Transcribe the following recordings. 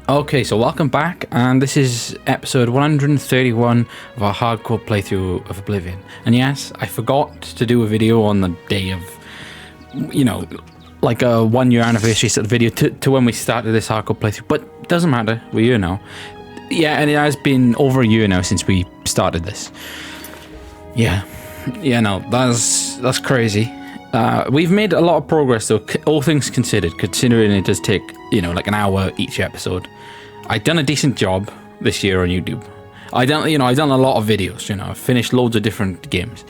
Okay, so welcome back, and this is episode 131 of our hardcore playthrough of Oblivion. And yes, I forgot to do a video on the day of, like a 1 year anniversary sort of video to when we started this hardcore playthrough, but it doesn't matter, we're here now. Yeah, and it has been over a year now since we started this. Yeah, no, that's crazy. We've made a lot of progress though, all things considered, considering it does take, like an hour each episode. I've done a decent job this year on YouTube. I've done a lot of videos, I've finished loads of different games.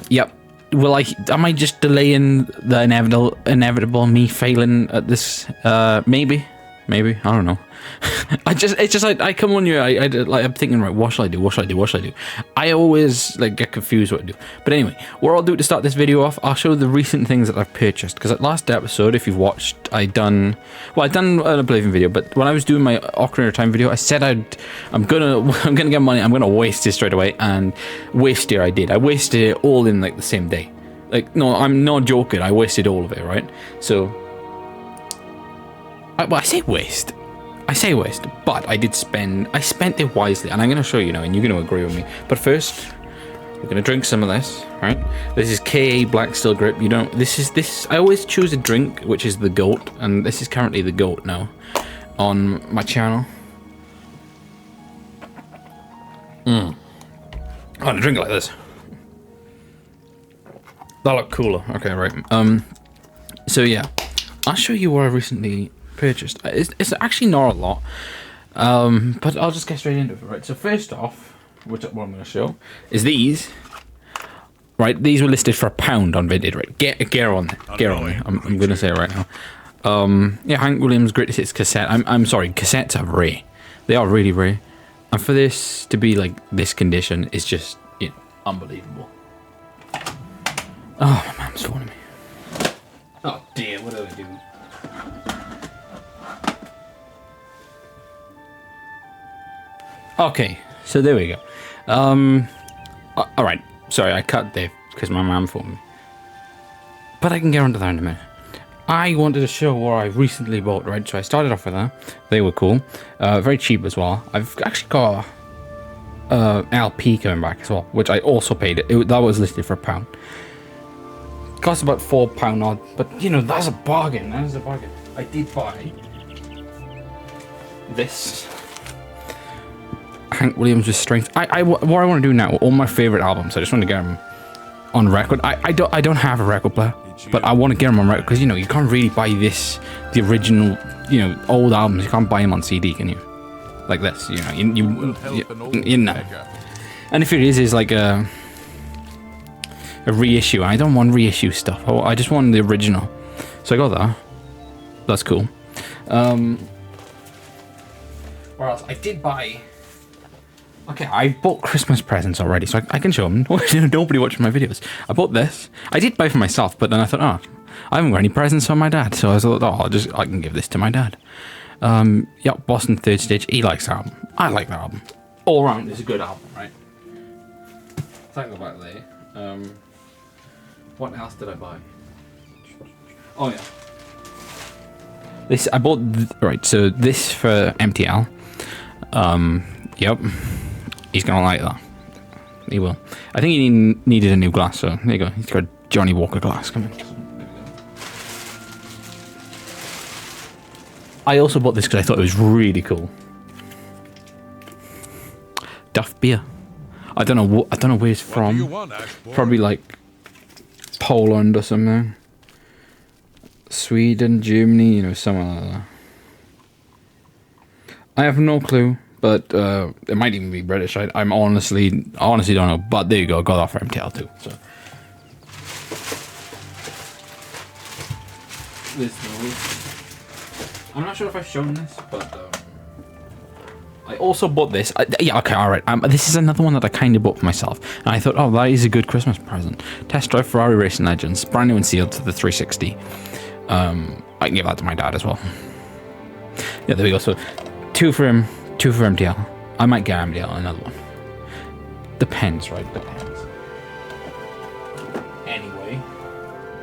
Yep. Am I just delaying the inevitable me failing at this? Maybe, I don't know. I come on here, I'm thinking, right, what should I do? I always get confused what to do. But anyway, what I'll do to start this video off, I'll show the recent things that I've purchased. Because at last episode, if you've watched, I've done an Oblivion video, but when I was doing my Ocarina of Time video, I said I'm gonna get money, I'm gonna waste it straight away, and waste it I did. I wasted it all in the same day. No, I'm not joking, I wasted all of it, right? So, I say waste, but I spent it wisely, and I'm going to show you now, and you're going to agree with me. But first, we're going to drink some of this, right? This is KA Black Steel Grip. I always choose a drink, which is the GOAT, and this is currently the GOAT now on my channel. I'm going to drink it like this. That look cooler. Okay, right. So yeah, I'll show you what I recently purchased. It's actually not a lot, but I'll just get straight into it. Right, so first off, what I'm going to show is these. Right, these were listed for £1 on Vinted. Right, get on there. I'm going to say it right now. Yeah, Hank Williams' Greatest Hits cassette. I'm sorry, cassettes are rare. They are really rare, and for this to be like this condition is just unbelievable. Oh, my mum's phoning me. Oh dear, what do I do? Okay, so there we go. Alright, sorry, I cut there because my mum phoned me. But I can get onto that in a minute. I wanted to show what I recently bought, right? So I started off with that. They were cool. Very cheap as well. I've actually got LP coming back as well, which I also paid. That was listed for £1. Cost about £4 odd, but that's a bargain. That is a bargain. I did buy this Hank Williams with Strength. What I want to do now, all my favorite albums, I just want to get them on record. I don't have a record player, but I want to get them on record because you can't really buy the original, old albums. You can't buy them on CD, can you? Like this, you know. And if it is like a reissue, I don't want reissue stuff. I just want the original. So I got that. That's cool. Where else? I did buy. Okay, I bought Christmas presents already, so I can show them. Nobody watches my videos. I bought this. I did buy for myself, but then I thought, I haven't got any presents for my dad, so I thought, I can give this to my dad. Yep, Boston Third Stage. He likes that album. I like that album. All around, it's a good album, right? Thank about there. What else did I buy? Oh yeah. This I bought. Right, so this for MTL. Yep. He's gonna like that. He will. I think he needed a new glass, so there you go. He's got a Johnny Walker glass coming. I also bought this because I thought it was really cool. Duff beer. I don't know where it's from. Probably like Poland or something. Sweden, Germany, somewhere like that. I have no clue, but it might even be British. I'm honestly don't know. But there you go, got that for MTL too. So I'm not sure if I've shown this, but I also bought this. Yeah, okay, alright. This is another one that I kind of bought for myself. And I thought, that is a good Christmas present. Test Drive Ferrari Racing Legends. Brand new and sealed to the 360. I can give that to my dad as well. Yeah, there we go. So, 2 for him, 2 for MTL. I might get MTL another one. Depends, right? Depends. Anyway.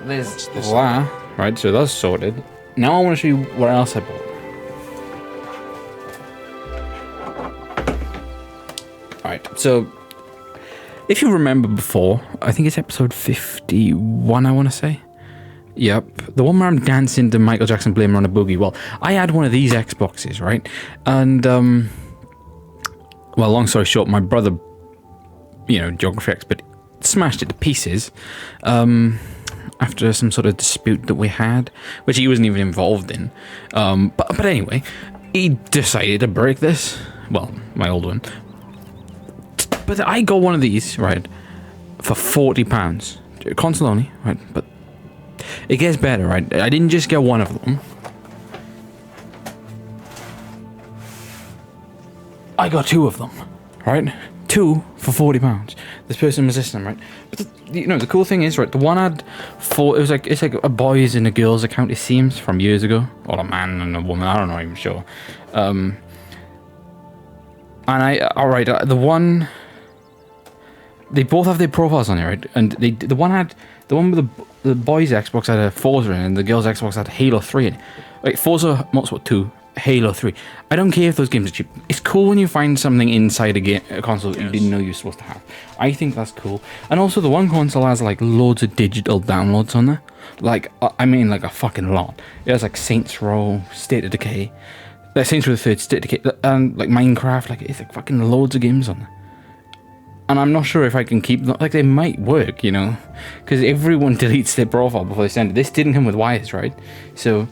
There's that. Right, so that's sorted. Now I want to show you what else I bought. Right, so if you remember before, I think it's episode 51, I want to say. Yep, the one where I'm dancing to Michael Jackson Blame It on a Boogie. Well, I had one of these Xboxes, right? And, well, long story short, my brother, you know, geography expert, smashed it to pieces after some sort of dispute that we had, which he wasn't even involved in. But anyway, he decided to break this. Well, my old one. But I got one of these, right, for £40. Console only, right? But it gets better, right? I didn't just get one of them. I got two of them, right? Two for £40. This person was listening, right? But you know, the cool thing is, right, the one had four. It's like a boys and a girls account. It seems from years ago, or a man and a woman. I don't know, even sure. And the one. They both have their profiles on it, right? And the one with the boys' Xbox had a Forza in it, and the girls' Xbox had Halo 3 in it. Like Forza Motorsport 2, Halo 3. I don't care if those games are cheap. It's cool when you find something inside a console that you didn't know you were supposed to have. I think that's cool. And also the one console has like loads of digital downloads on there. Like, I mean like a fucking lot. It has like Saints Row, State of Decay, Saints Row the Third, State of Decay, and like Minecraft. Like, it's like fucking loads of games on there. And I'm not sure if I can keep them. Like, they might work, you know, because everyone deletes their profile before they send it. This didn't come with wires, right? So,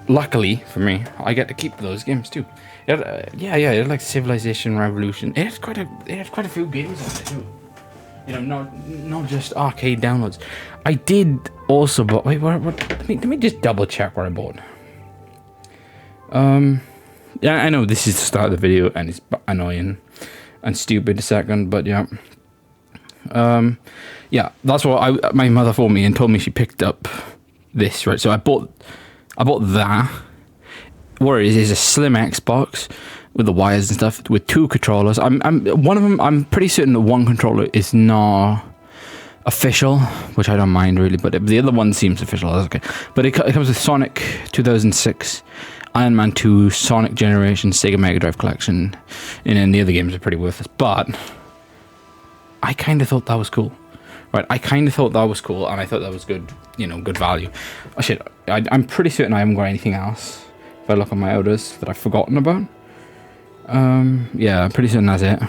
luckily for me, I get to keep those games too. It had like Civilization Revolution. It has quite a few games on it too. You know, not just arcade downloads. I did also, but wait, what? Let me just double check what I bought. Yeah, I know this is the start of the video and it's annoying and stupid a second, but yeah. Yeah, that's what my mother phoned me and told me she picked up this, right? So I bought that. What it is a slim Xbox with the wires and stuff with two controllers. I'm pretty certain that one controller is not official, which I don't mind really, but the other one seems official. That's okay. But it comes with Sonic 2006, Iron Man 2, Sonic Generation, Sega Mega Drive Collection, and then the other games are pretty worthless. But I kind of thought that was cool, right? I kind of thought that was cool, and I thought that was good, you know, good value. Oh shit, I'm pretty certain I haven't got anything else. If I look on my orders that I've forgotten about, yeah, I'm pretty certain that's it.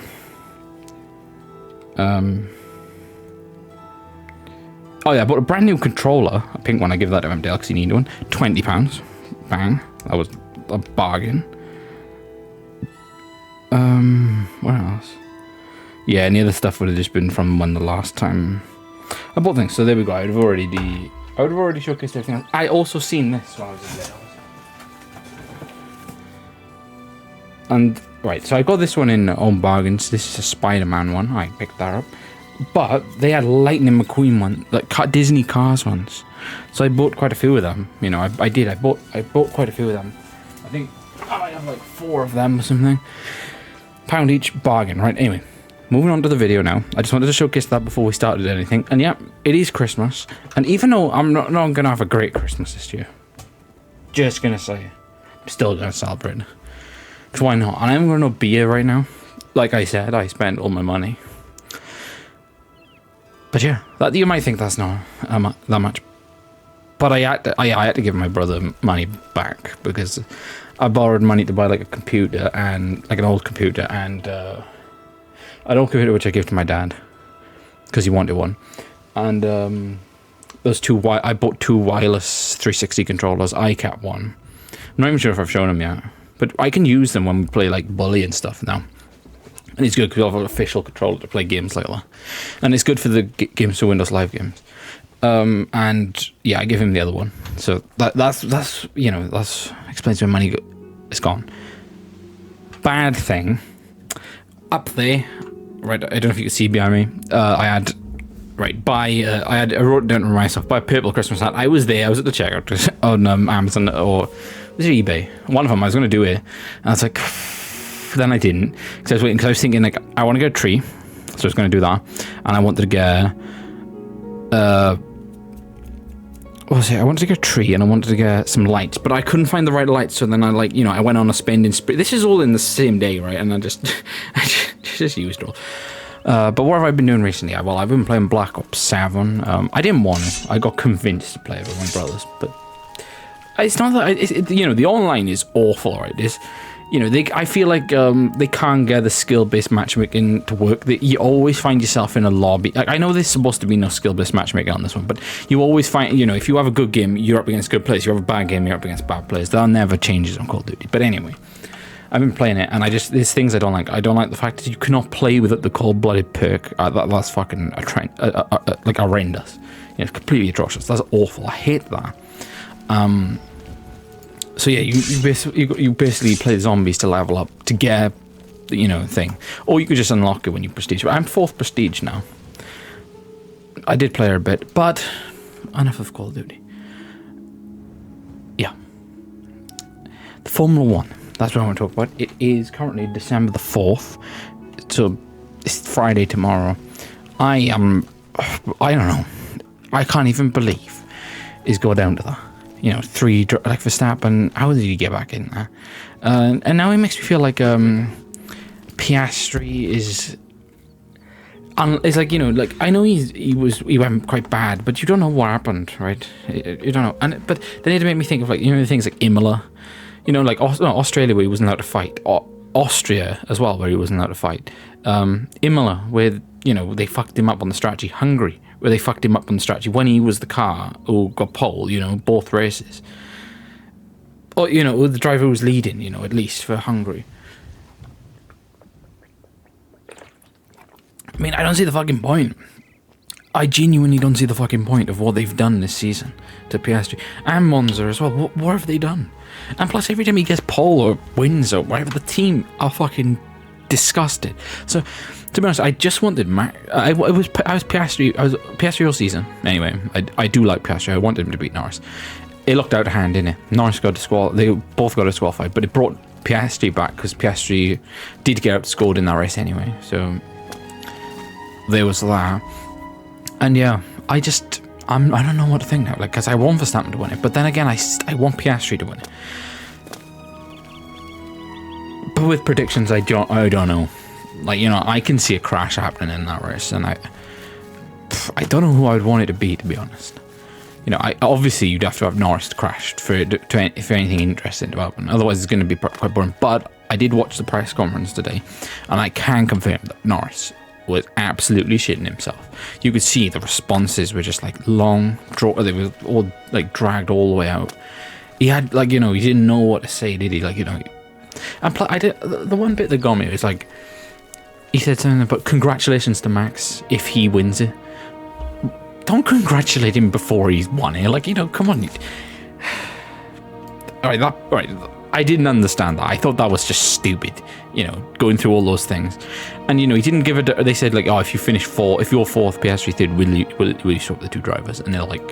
Oh yeah, I bought a brand new controller, a pink one. I give that to MDL because you need one. £20. Bang. That was a bargain. What else? Yeah, any other stuff would have just been from when the last time I bought things. So there we go. I would have already showcased everything else. I also seen this while I was in there. And right, so I got this one in on bargains. This is a Spider-Man one. I picked that up. But they had Lightning McQueen one, like Disney Cars ones. So I bought quite a few of them. You know, I bought quite a few of them. I think I might have like 4 of them or something. £1 each, bargain, right? Anyway, moving on to the video now. I just wanted to showcase that before we started anything. And yeah, it is Christmas. And even though I'm not gonna have a great Christmas this year, just gonna say, I'm still gonna celebrate. Because why not? And I'm gonna be here right now. Like I said, I spent all my money. But yeah, that you might think that's not that much. But I had to give my brother money back because I borrowed money to buy like a computer and like an old computer and an old computer which I gave to my dad because he wanted one. And those I bought 2 wireless 360 controllers. I kept one. I'm not even sure if I've shown them yet, but I can use them when we play like Bully and stuff now. And it's good because I have an official controller to play games like that. And it's good for the games for Windows Live games. And yeah, I give him the other one. So that's you know, that explains where money is gone. Bad thing. Up there, right, I don't know if you can see behind me, I wrote it down to myself, buy a purple Christmas hat. I was there, I was at the checkout on Amazon, or was it eBay? One of them, I was going to do it. And I was like, then I didn't, because I was waiting, because I was thinking, like, I want to get a tree, so I was going to do that, and I wanted to get, what was it? I wanted to get a tree, and I wanted to get some lights, but I couldn't find the right lights, so then I, like, you know, I went on a spending spree. This is all in the same day, right, and I just just used all. But what have I been doing recently? Well, I've been playing Black Ops 7. I didn't want to. I got convinced to play it with my brothers, but it's not that. You know, the online is awful, right? You know, I feel like they can't get the skill-based matchmaking to work. You always find yourself in a lobby. Like, I know there's supposed to be no skill-based matchmaking on this one, but you always find, you know, if you have a good game, you're up against good players. You have a bad game, you're up against bad players. That never changes on Call of Duty. But anyway, I've been playing it, and there's things I don't like. I don't like the fact that you cannot play with the cold-blooded perk. That's fucking like horrendous. You know, it's completely atrocious. That's awful. I hate that. So yeah, you basically play zombies to level up to get, you know, thing, or you could just unlock it when you prestige. I'm 4th prestige now. I did play her a bit, but enough of Call of Duty. Yeah, the Formula 1. That's what I want to talk about. It is currently December the 4th, so it's Friday tomorrow. I don't know. I can't even believe it's go down to that. You know, 3 like Verstappen. How did he get back in there? And now it makes me feel like Piastri is. It's like, you know, like I know he went quite bad, but you don't know what happened, right? You don't know. But then it made me think of, like, you know, things like Imola. You know, like Australia, where he wasn't allowed to fight. Austria as well, where he wasn't allowed to fight. Imola, where, you know, they fucked him up on the strategy. Hungary, where they fucked him up on the strategy when he was the car who got pole, you know, both races. Or, you know, the driver was leading, you know, at least for Hungary. I mean, I don't see the fucking point. I genuinely don't see the fucking point of what they've done this season to Piastri. And Monza as well. What have they done? And plus, every time he gets pole or wins or whatever, the team are fucking disgusted. So, to be honest, I just wanted I was Piastri all season. Anyway, I do like Piastri. I wanted him to beat Norris. It looked out of hand, didn't it? Norris got they both got disqualified, but it brought Piastri back because Piastri did get outscored in that race anyway. So there was that. And yeah, I don't know what to think now. Like, because I want Verstappen to win it, but then again, I want Piastri to win it. But with predictions, I don't know. Like, you know, I can see a crash happening in that race, and I don't know who I would want it to be honest. You know, obviously you'd have to have Norris crashed for anything interesting to happen. Otherwise, it's going to be quite boring. But I did watch the press conference today, and I can confirm that Norris was absolutely shitting himself. You could see the responses were just like long, they were all like dragged all the way out. He had, like, you know, he didn't know what to say, did he? Like, you know, and the one bit that got me was like, he said something about congratulations to Max if he wins it. Don't congratulate him before he's won it. Like, you know, come on. All right, I didn't understand that. I thought that was just stupid, you know, going through all those things. And, you know, he didn't give it. They said, like, oh, if you're 4th, Piastri third, will you swap the 2 drivers? And they're like,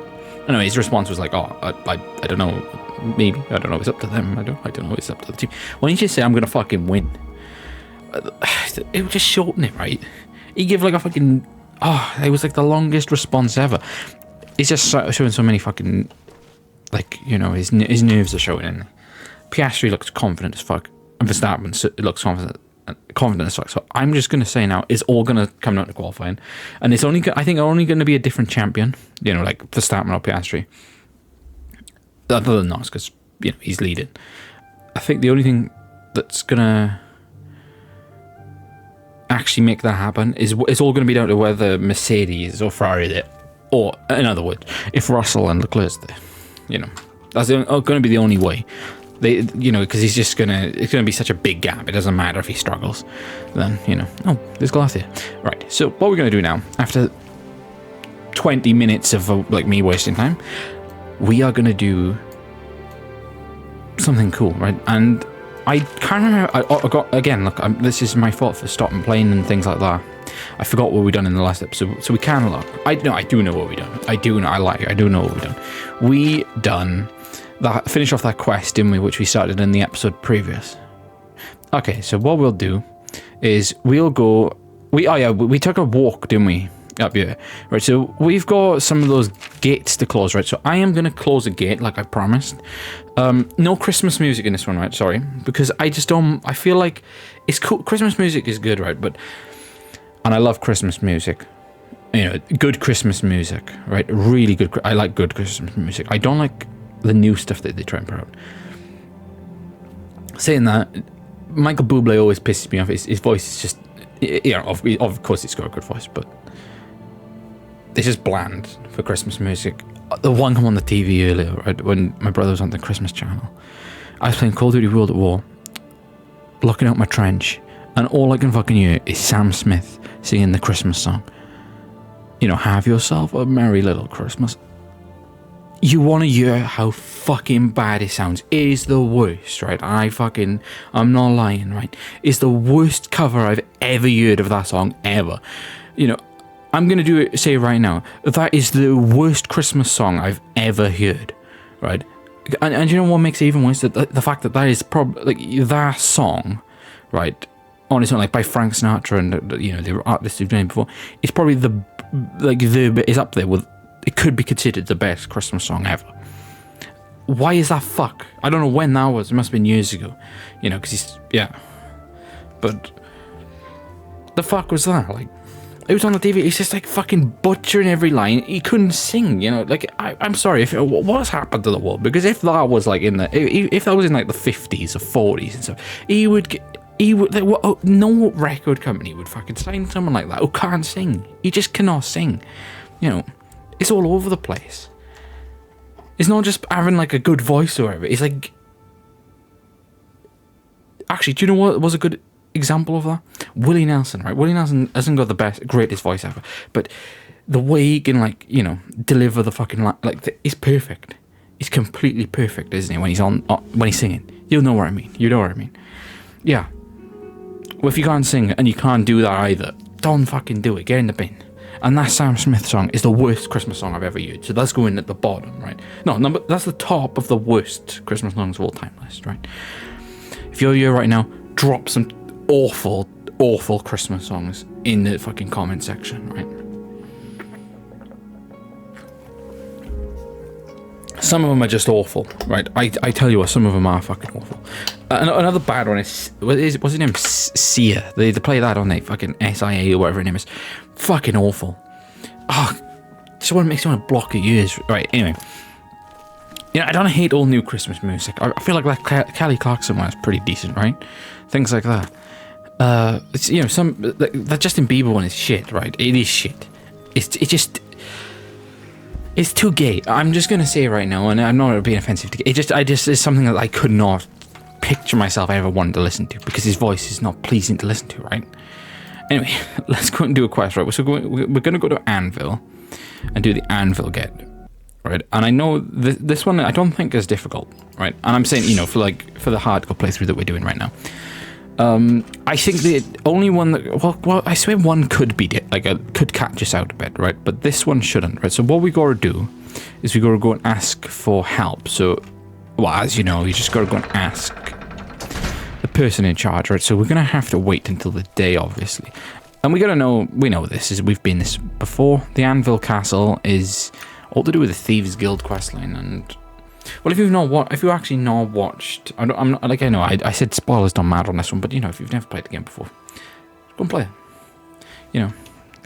I know his response was like, oh, I don't know, maybe, I don't know, it's up to them. I don't know, it's up to the team. Why didn't you say I'm gonna fucking win? It would just shorten it, right? He gave like a fucking, it was like the longest response ever. He's just showing so many fucking, like, you know, his nerves are showing in. Piastri looks confident as fuck, and Verstappen looks confident as fuck. So I'm just gonna say now, it's all gonna come down to qualifying, and it's only gonna be a different champion. You know, like Verstappen or Piastri. Other than Norris, because, you know, he's leading. I think the only thing that's gonna actually make that happen is it's all going to be down to whether Mercedes or Ferrari there, or in other words, if Russell and Leclerc's there. You know, that's going to be the only way. They, you know, because it's going to be such a big gap. It doesn't matter if he struggles. Then, you know, there's glass here. Right. So what we're going to do now, after 20 minutes of like me wasting time, we are going to do something cool, right? And I can't remember. I got, again, look, this is my fault for stopping playing and things like that. I forgot what we done in the last episode, so we can look. I do know what we done. I do know what we done. We done that. Finish off that quest, didn't we? Which we started in the episode previous. Okay, so what we'll do is we'll go. We took a walk, didn't we? Up here. Right, so we've got some of those gates to close, right? So I am going to close a gate like I promised. No Christmas music in this one, right? Sorry. Because I just don't... I feel like it's cool. Christmas music is good, right? And I love Christmas music. You know, good Christmas music, right? Really good. I like good Christmas music. I don't like the new stuff that they try and put out. Saying that, Michael Bublé always pisses me off. His voice is just... You know, of course he's got a good voice, but... This is bland for Christmas music. The one come on the TV earlier, right, when my brother was on the Christmas channel. I was playing Call of Duty World at War, looking out my trench, and all I can fucking hear is Sam Smith singing the Christmas song. You know, have yourself a merry little Christmas. You want to hear how fucking bad it sounds. It is the worst, right? I'm not lying, right? It's the worst cover I've ever heard of that song, ever. You know, I'm going to say right now, that is the worst Christmas song I've ever heard, right? And you know what makes it even worse? The fact that is probably, like, that song, right, on its own, like, by Frank Sinatra and, you know, the artists who've done it before, it's probably is up there with, it could be considered the best Christmas song ever. Why is that fuck? I don't know when that was. It must have been years ago, you know, because but the fuck was that? Like, it was on the TV. He's just like fucking butchering every line. He couldn't sing, you know. Like, I'm sorry. What's happened to the world? Because if that was like if that was in like the 50s or 40s and stuff, he would. No record company would fucking sign someone like that who can't sing. He just cannot sing. You know, it's all over the place. It's not just having like a good voice or whatever. It's like, actually, do you know what was a good example of that? Willie Nelson, right? Willie Nelson hasn't got the greatest voice ever, but the way he can, like, you know, deliver the fucking it's perfect. It's completely perfect, isn't it? When he's when he's singing, you'll know what I mean. You know what I mean? Yeah. Well, if you can't sing and you can't do that either, don't fucking do it. Get in the bin. And that Sam Smith song is the worst Christmas song I've ever heard. So that's going at the bottom, right? No, that's the top of the worst Christmas songs of all time list, right? If you're here right now, drop some awful, awful Christmas songs in the fucking comment section, right? Some of them are just awful, right? I tell you what, some of them are fucking awful. Another bad one is, what's his name? Sia. They play that on fucking SIA or whatever his name is. Fucking awful. Oh, just makes you want to block your ears. Right, anyway. You know, I don't hate all new Christmas music. I feel like that Kelly Clarkson one is pretty decent, right? Things like that. It's, you know, that Justin Bieber one is shit, right? It is shit. It's too gay. I'm just gonna say right now, and I'm not being offensive to gay. It's something that I could not picture myself ever wanting to listen to, because his voice is not pleasing to listen to, right? Anyway, let's go and do a quest, right? So we're gonna go to Anvil and do the Anvil get, right? And I know this one I don't think is difficult, right? And I'm saying, you know, for the hardcore playthrough that we're doing right now. I think the only one that, well, I swear one could be could catch us out a bit, right? But this one shouldn't, right? So what we gotta do is we gotta go and ask for help. So, well, as you know, you just gotta go and ask the person in charge, right? So we're gonna have to wait until the day, obviously. And we know this, we've been this before. The Anvil Castle is all to do with the Thieves Guild questline, and well, if you actually not watched, I know I said spoilers don't matter on this one, but you know, if you've never played the game before, go and play it. You know,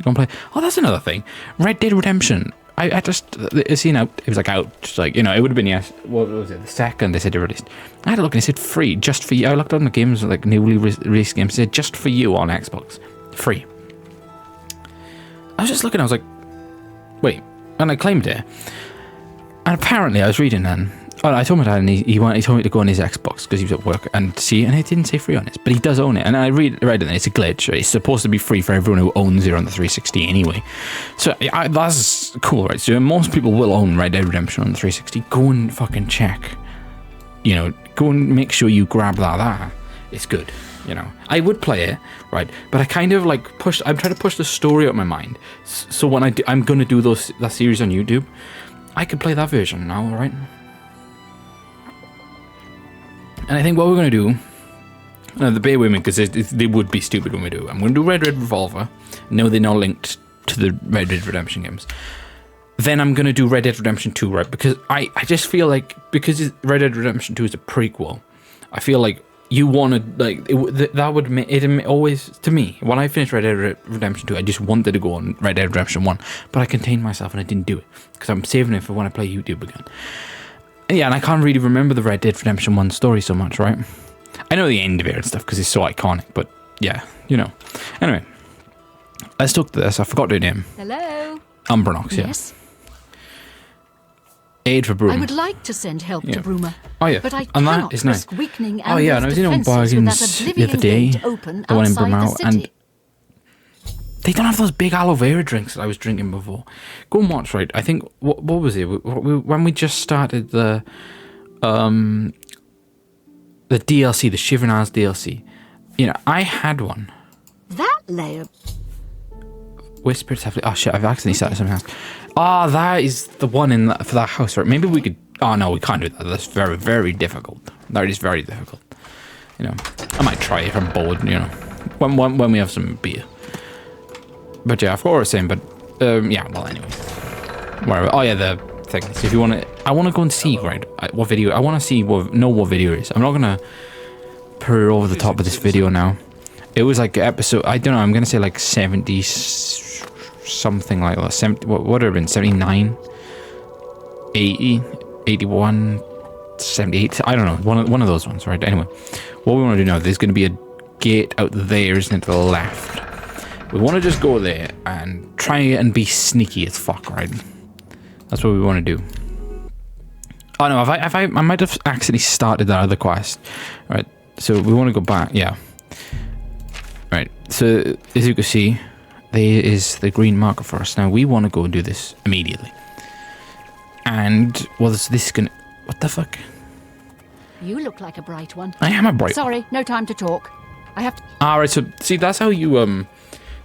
go and play. Oh, that's another thing. Red Dead Redemption. I just seen out. It was out, like, you know, it would have been, yes. What was it? The second they said it released. I had a look and it said free, just for you. I looked on the games, like newly released games. It said just for you on Xbox, free. I was just looking. I was like, wait, and I claimed it. And apparently, I was reading then. Oh, I told my dad, and he told me to go on his Xbox because he was at work and see, and it didn't say free on it, but he does own it. And I read it, and it's a glitch. Right? It's supposed to be free for everyone who owns it on the 360 anyway. So that's cool, right? So most people will own Red Dead Redemption on the 360. Go and fucking check. You know, go and make sure you grab that. It's good. You know, I would play it, right? But I kind of I'm trying to push the story out of my mind. So when I'm going to do that series on YouTube, I could play that version now, right? And I think what we're going to do, bear with me because they would be stupid when we do. I'm going to do Red Red Revolver. No, they're not linked to the Red Dead Redemption games. Then I'm going to do Red Dead Redemption 2, right? Because I just feel like, because Red Dead Redemption 2 is a prequel, I feel like you wanted, like, that would make it always, to me, when I finished Red Dead Redemption 2, I just wanted to go on Red Dead Redemption 1, but I contained myself and I didn't do it, because I'm saving it for when I play YouTube again. And yeah, and I can't really remember the Red Dead Redemption 1 story so much, right? I know the end of it and stuff, because it's so iconic, but yeah, you know. Anyway, let's talk to this. I forgot her name. Hello? Umbranox, yeah. Yes? Aid for Bruma. I would like to send help to Bruma. Oh yeah, but I and cannot that is nice. risk weakening Oh yeah, and I was in on bargains the other day, the one in Brumau, and they don't have those big aloe vera drinks that I was drinking before. Go and watch, right? I think what was it? When we just started the DLC, the Shivernaz DLC. You know, I had one. That layer. Whispers heavily. Oh shit! I've accidentally set something else. Oh, that is the one in for that house, right? Maybe we could. Oh no, we can't do that. That's very, very difficult. That is very difficult. You know, I might try if I'm bored. You know, when we have some beer. But yeah, I forgot what I was saying. But yeah. Well, anyway, whatever. Oh yeah, the thing. So if you want to, I want to go and see right what video. I want to see know what video it is. I'm not gonna purr over the top of this video now. It was like episode. I don't know. I'm gonna say like 70. Something like that. 70, what would it have been? 79, 80, 81, 78. I don't know. One of those ones, right? Anyway, what we want to do now, there's going to be a gate out there, isn't it, to the left. We want to just go there and try and be sneaky as fuck, right? That's what we want to do. Oh no, I might have accidentally started that other quest. Right, so we want to go back. Yeah. Right, so as you can see, there is the green marker for us. Now we want to go and do this immediately. And what's this gonna? What the fuck? You look like a bright one. I am a bright. Sorry, no time to talk. I have to. Alright, so see, that's how you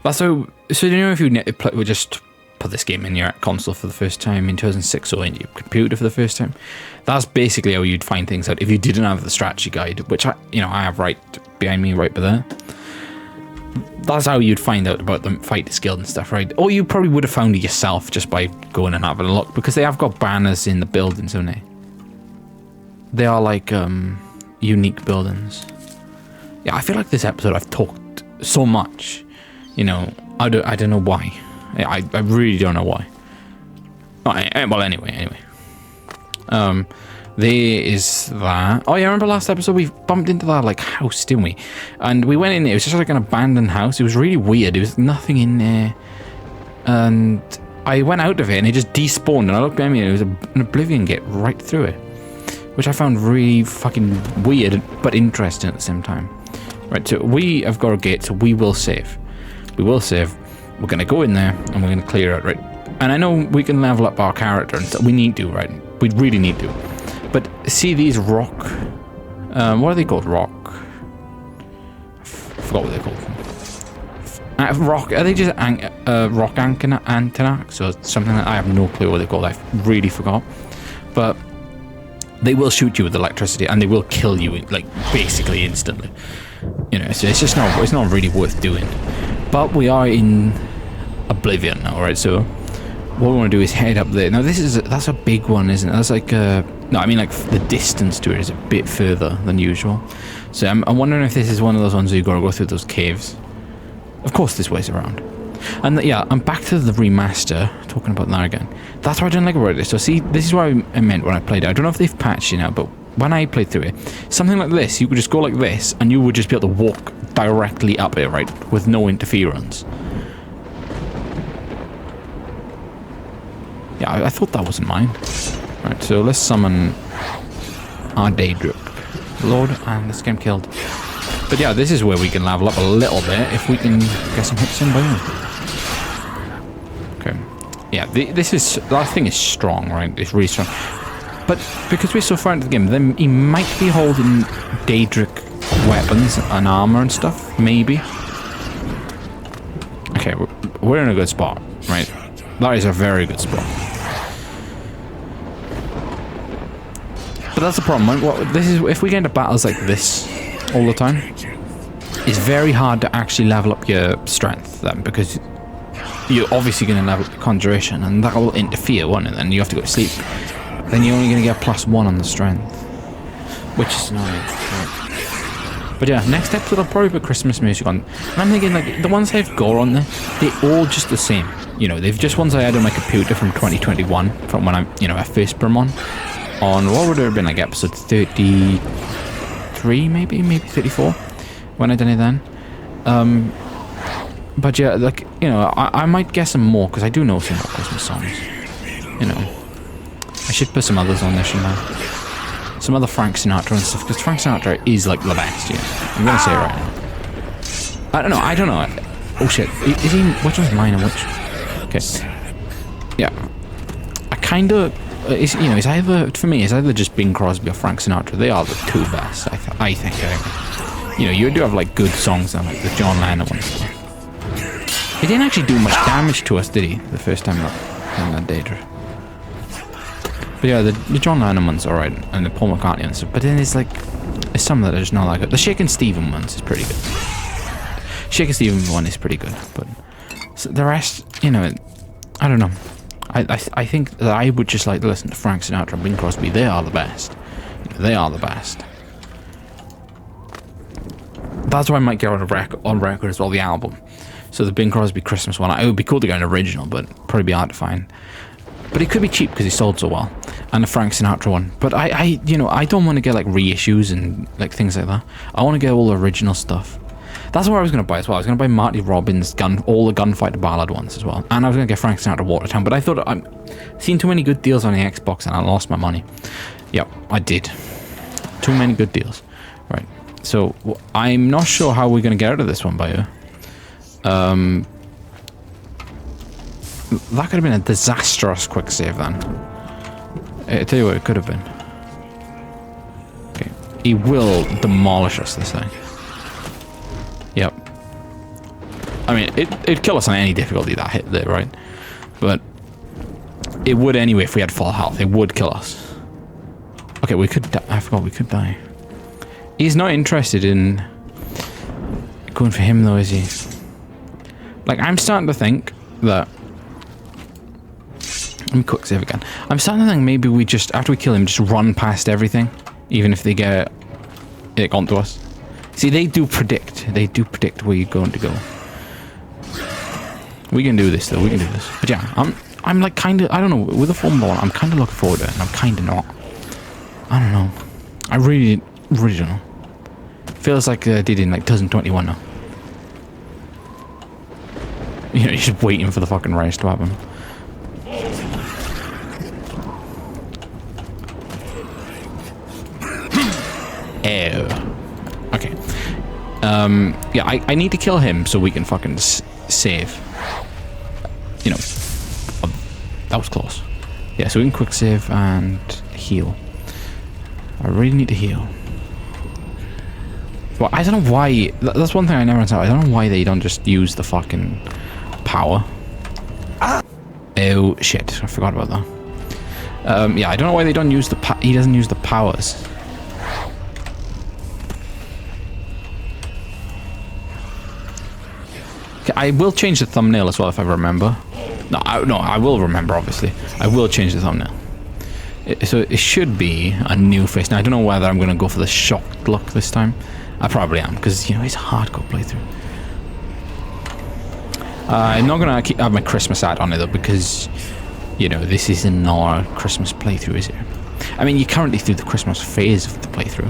that's how. So you know, if you would just put this game in your console for the first time in 2006 or in your computer for the first time, that's basically how you'd find things out if you didn't have the strategy guide, which I have right behind me, right by there. That's how you'd find out about the fighter skill and stuff, right? Or you probably would have found it yourself just by going and having a look, because they have got banners in the buildings, haven't they? They are like unique buildings. Yeah, I feel like this episode I've talked so much. You know, I don't know why. I really don't know why. Well, anyway. There is that. Oh yeah, remember last episode we bumped into that like house, didn't we? And we went in there. It was just like an abandoned house. It was really weird. There was nothing in there. And I went out of it and it just despawned. And I looked behind me and it was an Oblivion gate right through it, which I found really fucking weird but interesting at the same time. Right, so we have got a gate, so we will save. We will save. We're gonna go in there and we're gonna clear it, right? And I know we can level up our character and stuff. We need to, right? We really need to. But see these rock, what are they called? Rock. I forgot what they're called. Rock. Are they just rock antennax or something? Like, I have no clue what they're called. I really forgot. But they will shoot you with electricity and they will kill you like basically instantly. You know, so it's just not. It's not really worth doing. But we are in Oblivion now, right? So what we want to do is head up there. Now that's a big one, isn't it? That's like no, I mean like the distance to it is a bit further than usual. So I'm wondering if this is one of those ones where you got to go through those caves. Of course, this way's around. And yeah, I'm back to the remaster. Talking about that again. That's what I didn't like about it. So see, this is what I meant when I played it. I don't know if they've patched it now, but when I played through it, something like this, you could just go like this, and you would just be able to walk directly up it, right, with no interference. Yeah, I thought that wasn't mine. Right, so let's summon our Daedric Lord, and let's get him killed. But yeah, this is where we can level up a little bit if we can get some hits in by him. Okay. Yeah, that thing is strong, right? It's really strong. But because we're so far into the game, then he might be holding Daedric weapons and armor and stuff, maybe. Okay, we're in a good spot, right? That is a very good spot. But that's the problem. If we get into battles like this all the time, it's very hard to actually level up your strength then, because you're obviously going to level up the conjuration, and that'll interfere, won't it? Then you have to go to sleep. Then you're only going to get +1 on the strength, which is annoying. But yeah, next episode I'll probably put Christmas music on. And I'm thinking, like, the ones I've got on there, they're all just the same. You know, they've just ones I had on my computer from 2021, from when I first put them on. On, what would it have been, like, episode 33, maybe 34, when I done it then. But yeah, like, you know, I might get some more, because I do know some more Christmas songs. You know, I should put some others on there, shouldn't I? Some other Frank Sinatra and stuff, because Frank Sinatra is, like, the best, yeah. I'm gonna say it right now. I don't know. Oh shit, is he, which one's mine and which? Okay. Yeah. I kinda, you know, it's either, for me, it's either just Bing Crosby or Frank Sinatra. They are the two best, I think. You know, you do have, like, good songs now, like the John Lennon one. He didn't actually do much damage to us, did he? The first time in that data. But yeah, the John Lennon one's alright, and the Paul McCartney and stuff. But then there's like, there's some that are just not like it. The Shakin' Stephen ones is pretty good. Shakin' Stephen one is pretty good, but so the rest, you know, I don't know. I think that I would just like to listen to Frank Sinatra and Bing Crosby. They are the best. They are the best. That's why I might get on record as well, the album. So the Bing Crosby Christmas one, it would be cool to get an original, but probably be hard to find. But it could be cheap because he sold so well. And the Frank Sinatra one. But you know, I don't want to get like reissues and like things like that. I want to get all the original stuff. That's what I was going to buy as well. I was going to buy Marty Robbins' all the Gunfighter Ballad ones as well. And I was going to get Frank Sinatra Watertown. But I thought I've seen too many good deals on the Xbox and I lost my money. Yep, I did. Too many good deals. Right. So I'm not sure how we're going to get out of this one, Bayo. That could have been a disastrous quick save then. I tell you what, it could have been. Okay. He will demolish us this thing. Yep. I mean, it'd kill us on any difficulty that hit there, right? But it would anyway if we had full health. It would kill us. Okay, we could die. I forgot we could die. He's not interested in going for him though, is he? Like, I'm starting to think that... Let me quick save again. I'm starting to think maybe we just, after we kill him, just run past everything. Even if they get it onto us. See, they do predict. They do predict where you're going to go. We can do this, though. We can do this. But yeah, I'm like kind of... I don't know. With the Formula 1, I'm kind of looking forward to it. And I'm kind of not. I don't know. I really don't know. Feels like I did in like 2021 now. You know, you're just waiting for the fucking race to happen. Okay. Yeah, I need to kill him so we can fucking save. You know, that was close. Yeah, so we can quick save and heal. I really need to heal. Well, I don't know why. That's one thing I never understand. I don't know why they don't just use the fucking power. Oh shit! I forgot about that. Yeah, I don't know why they don't use the. He doesn't use the powers. Okay, I will change the thumbnail as well if I remember. No, I will remember. Obviously, I will change the thumbnail. So it should be a new face. Now I don't know whether I'm going to go for the shocked look this time. I probably am because you know it's a hardcore playthrough. I'm not going to have my Christmas ad on it though because you know this isn't our Christmas playthrough, is it? I mean, you're currently through the Christmas phase of the playthrough.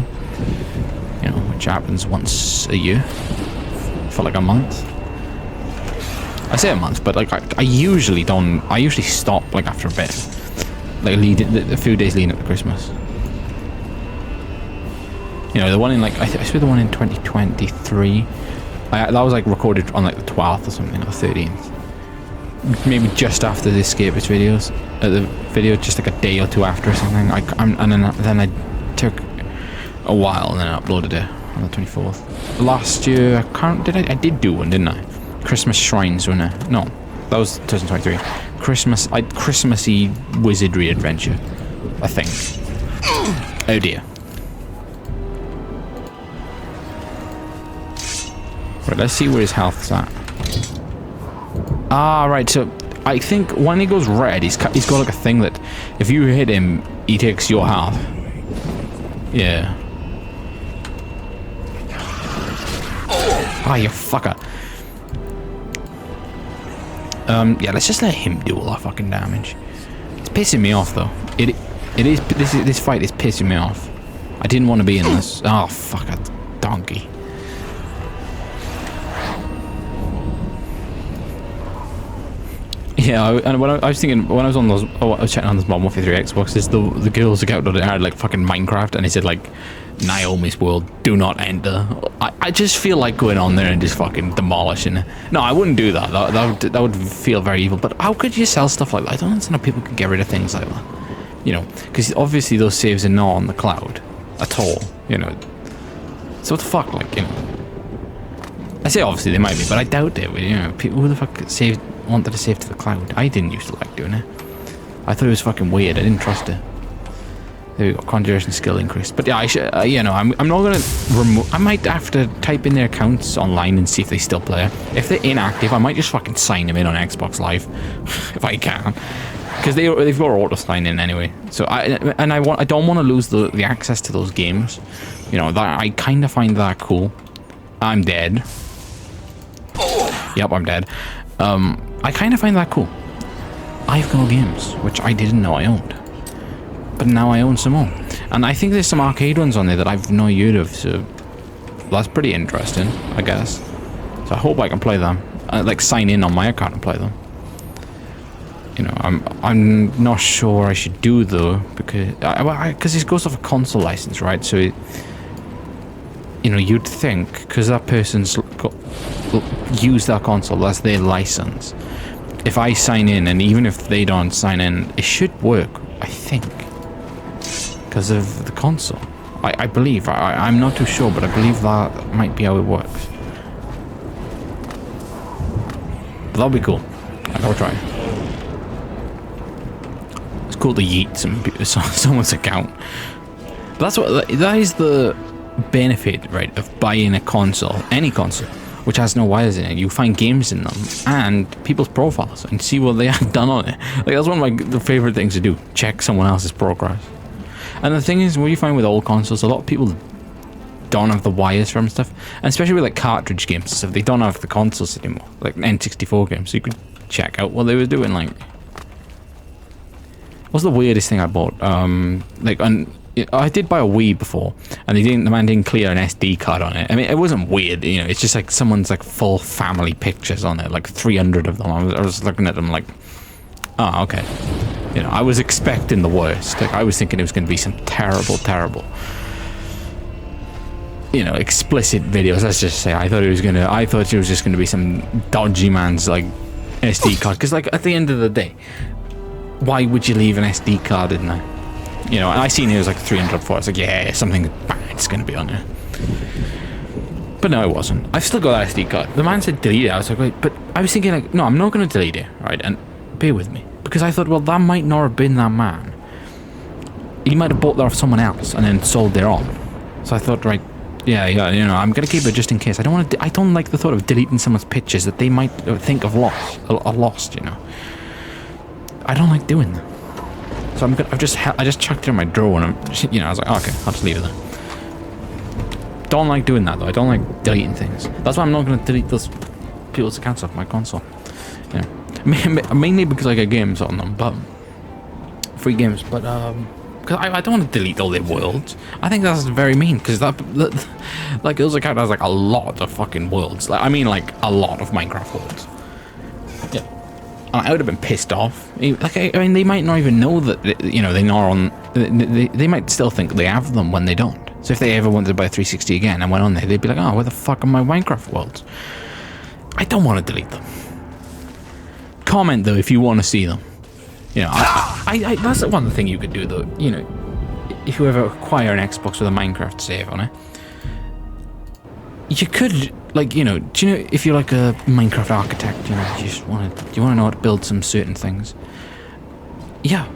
You know, which happens once a year for like a month. I say a month, but like I usually don't. I usually stop like after a bit. Like a few days leading up to Christmas. You know, the one in like I swear the one in 2023. That was like recorded on like the 12th or something, or the 13th. Maybe just after the Escapist videos. The video just like a day or two after or something. And then I took a while and then I uploaded it on the 24th. Last year I did do one, didn't I? Christmas shrines, wasn't it? No, that was 2023. Christmassy wizardry adventure, I think. Oh dear. Right, let's see where his health's at. Ah, right, so I think when he goes red, he's got like a thing that if you hit him, he takes your health. Yeah. Ah, you fucker. Yeah, let's just let him do all that fucking damage. It's pissing me off, though. This fight is pissing me off. I didn't want to be in this. Oh, fuck, a donkey. Yeah, and when I was thinking, when I was on those, I was checking on this Modern Warfare 3 Xboxes, the girls that got it had like fucking Minecraft, and it said like, Naomi's world, do not enter. I just feel like going on there and just fucking demolishing it. No, I wouldn't do that. That would feel very evil. But how could you sell stuff like that? I don't understand how people can get rid of things like that. You know, because obviously those saves are not on the cloud at all. You know, so what the fuck, like, you know. I say obviously they might be, but I doubt it. You know, people who the fuck wanted to save to the cloud. I didn't used to like doing it. I thought it was fucking weird. I didn't trust it. There we go, conjuration skill increased. But yeah, I should, you know, I'm not gonna remove. I might have to type in their accounts online and see if they still play. If they're inactive, I might just fucking sign them in on Xbox Live, if I can, because they've got auto sign in anyway. So I don't want to lose the access to those games. You know, that I kind of find that cool. I'm dead. Yep, I'm dead. I kind of find that cool. I've got games which I didn't know I owned. But now I own some more. And I think there's some arcade ones on there that I've not heard of, so that's pretty interesting, I guess. So I hope I can play them. Like, sign in on my account and play them. You know, I'm not sure I should do, though, because this goes off a console license, right? So, you know, you'd think, because that person's used that console, that's their license. If I sign in, and even if they don't sign in, it should work, I think. Because of the console. I believe. I'm not too sure, but I believe that might be how it works. But that'll be cool. I'll try. It's cool to yeet someone's account. But that is the benefit, right, of buying a console, any console, which has no wires in it. You find games in them and people's profiles and see what they have done on it. Like, that's one of the favorite things to do. Check someone else's progress. And the thing is, what you find with old consoles, a lot of people don't have the wires from stuff, and especially with like cartridge games and stuff, they don't have the consoles anymore, like N64 games, so you could check out what they were doing. Like, what's the weirdest thing I bought? I did buy a Wii before, and the man didn't clear an SD card on it. I mean, it wasn't weird, you know, it's just like someone's like full family pictures on it, like 300 of them. I was looking at them like, oh, okay. You know, I was expecting the worst. Like, I was thinking it was going to be some terrible, you know, explicit videos. Let's just say I thought it was just going to be some dodgy man's like SD card. Because like at the end of the day, why would you leave an SD card in there? You know, and I seen it was like 300 for it. It's like, yeah, something bad's going to be on there. But no, it wasn't. I've still got that SD card. The man said delete it. I was like, wait, but I was thinking like, no, I'm not going to delete it, right? And bear with me. Because I thought, well, that might not have been that man. He might have bought that off someone else and then sold their own. So I thought, right, yeah, you know, I'm gonna keep it just in case. I don't like the thought of deleting someone's pictures that they might think of lost. You know, I don't like doing that. So I just chucked it in my drawer and you know, I was like, oh, okay, I'll just leave it there. Don't like doing that though. I don't like deleting things. That's why I'm not gonna delete those people's accounts off my console. You know. Mainly because I get games on them, but free games. But because I don't want to delete all their worlds. I think that's very mean. Because that like those account has like a lot of fucking worlds. Like, I mean, like a lot of Minecraft worlds. Yeah, and I would have been pissed off. Like, I mean, they might not even know that, you know, they're not on. They might still think they have them when they don't. So if they ever wanted to buy 360 again and went on there, they'd be like, oh, where the fuck are my Minecraft worlds? I don't want to delete them. Comment though if you want to see them. You know, I that's one thing you could do though. You know, if you ever acquire an Xbox with a Minecraft save on it, you could, like, you know, do you know, if you're like a Minecraft architect, you know, you want to know how to build some certain things. Yeah,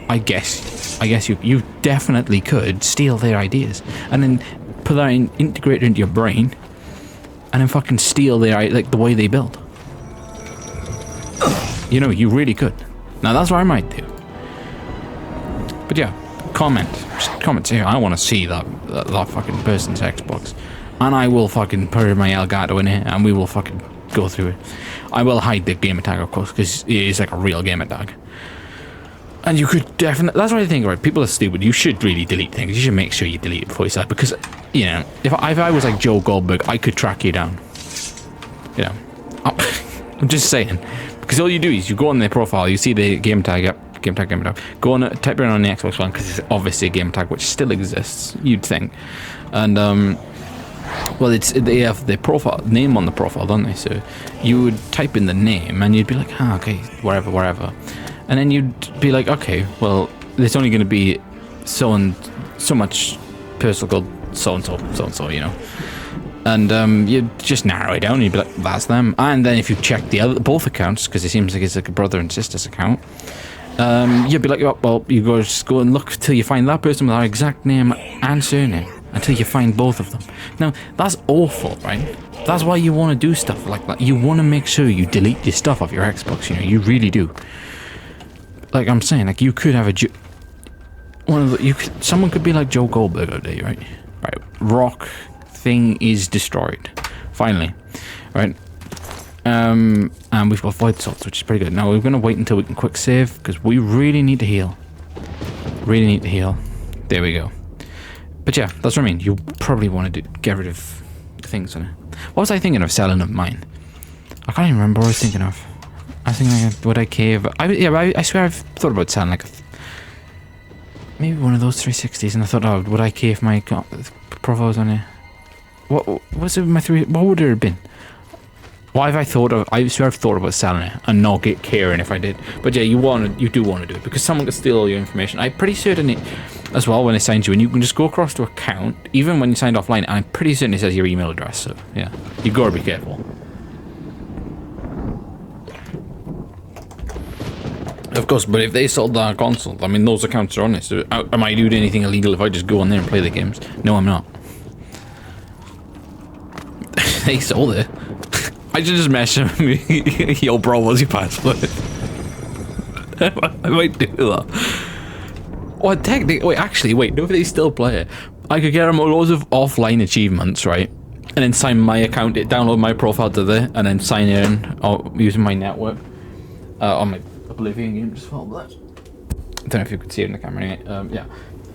I guess you definitely could steal their ideas and then put that integrate it into your brain, and then fucking steal their, like, the way they build. You know, you really could. Now, that's what I might do. But yeah, comment. Just comment, say, I want to see that fucking person's Xbox. And I will fucking put my Elgato in it, and we will fucking go through it. I will hide the gamer tag, of course, because it is like a real gamer tag. And you could definitely... That's what I think, right? People are stupid. You should really delete things. You should make sure you delete it before you start. Because, you know, if I was like Joe Goldberg, I could track you down. You know. I'm just saying. Because all you do is you go on their profile, you see the game tag up. Game tag. Go on, type it in on the Xbox One, because it's obviously a game tag, which still exists, you'd think. And, well, they have the profile name on the profile, don't they? So you would type in the name, and you'd be like, okay, wherever. And then you'd be like, okay, well, there's only going to be so much person called so-and-so, you know. And you'd just narrow it down, and you'd be like, that's them. And then if you check both accounts, because it seems like it's like a brother and sister's account, you'd be like, oh, well, just go and look till you find that person with our exact name and surname, until you find both of them. Now, that's awful, right? That's why you want to do stuff like that. You want to make sure you delete your stuff off your Xbox, you know, you really do. Like I'm saying, like you could have someone could be like Joe Goldberg all day, right? Right, rock thing is destroyed. Finally. Right. And we've got void salts, which is pretty good. Now we're gonna wait until we can quick save, because we really need to heal. There we go. But yeah, that's what I mean. You probably want to get rid of things on it. What was I thinking of selling of mine? I can't even remember what I was thinking of. I was thinking, like, would I cave? I swear I've thought about selling like maybe one of those 360s, and I thought, oh, would I cave my profiles on it? What was it? What would it have been? What have I thought of? I swear I've thought about selling it and not caring if I did. But yeah, you do want to do it, because someone could steal all your information. I'm pretty certain it as well when it signs you, and you can just go across to account even when you signed offline, and I'm pretty certain it says your email address. So yeah, you gotta be careful. Of course, but if they sold that console, I mean, those accounts are on it. So am I doing anything illegal if I just go on there and play the games? No, I'm not. They sold it. I should just message him. Yo, bro, what's your password? I might do that. Well, technically, wait, no, if they still play it, I could get them loads of offline achievements, right? And then sign my account, download my profile to there, and then sign in using my network on my Oblivion game. Just follow that. I don't know if you could see it in the camera. Anyway. Yeah,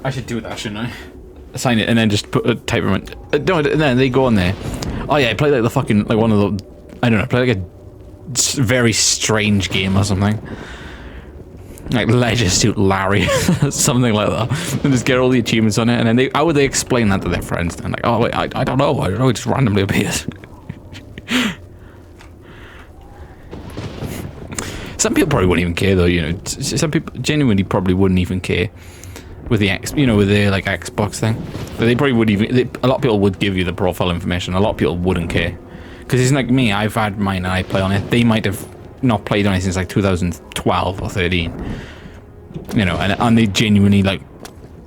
I should do that, shouldn't I? Sign it and then just type them in. No, and then they go on there. Oh yeah, play like the fucking one of the, I don't know, play like a very strange game or something. Like Leisure Suit Larry, something like that. And just get all the achievements on it, and then how would they explain that to their friends? And like, oh wait, I don't know, it just randomly appears. Some people probably wouldn't even care though, you know. Some people genuinely probably wouldn't even care with the with their like Xbox thing. But they probably would even. A lot of people would give you the profile information. A lot of people wouldn't care, because it's like me. I've had mine and I play on it. They might have not played on it since like 2012 or 13. You know, and they genuinely like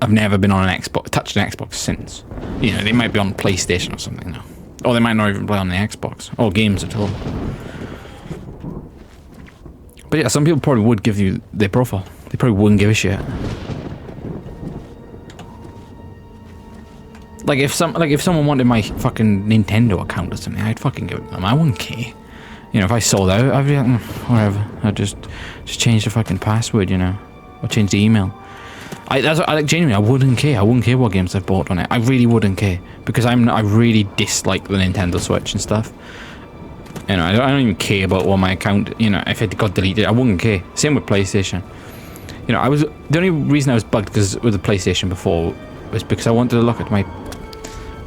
have never been on an Xbox, touched an Xbox since. You know, they might be on PlayStation or something now, or they might not even play on the Xbox or games at all. But yeah, some people probably would give you their profile. They probably wouldn't give a shit. Like if someone wanted my fucking Nintendo account or something, I'd fucking give it to them. I wouldn't care. You know, if I sold out, I'd be like, whatever. I'd just change the fucking password, you know, or change the email. Genuinely, I wouldn't care. I wouldn't care what games I've bought on it. I really wouldn't care, because I really dislike the Nintendo Switch and stuff. You know, I don't even care about what my account, you know, if it got deleted, I wouldn't care. Same with PlayStation. You know, the only reason I was bugged with the PlayStation before was because I wanted to look at my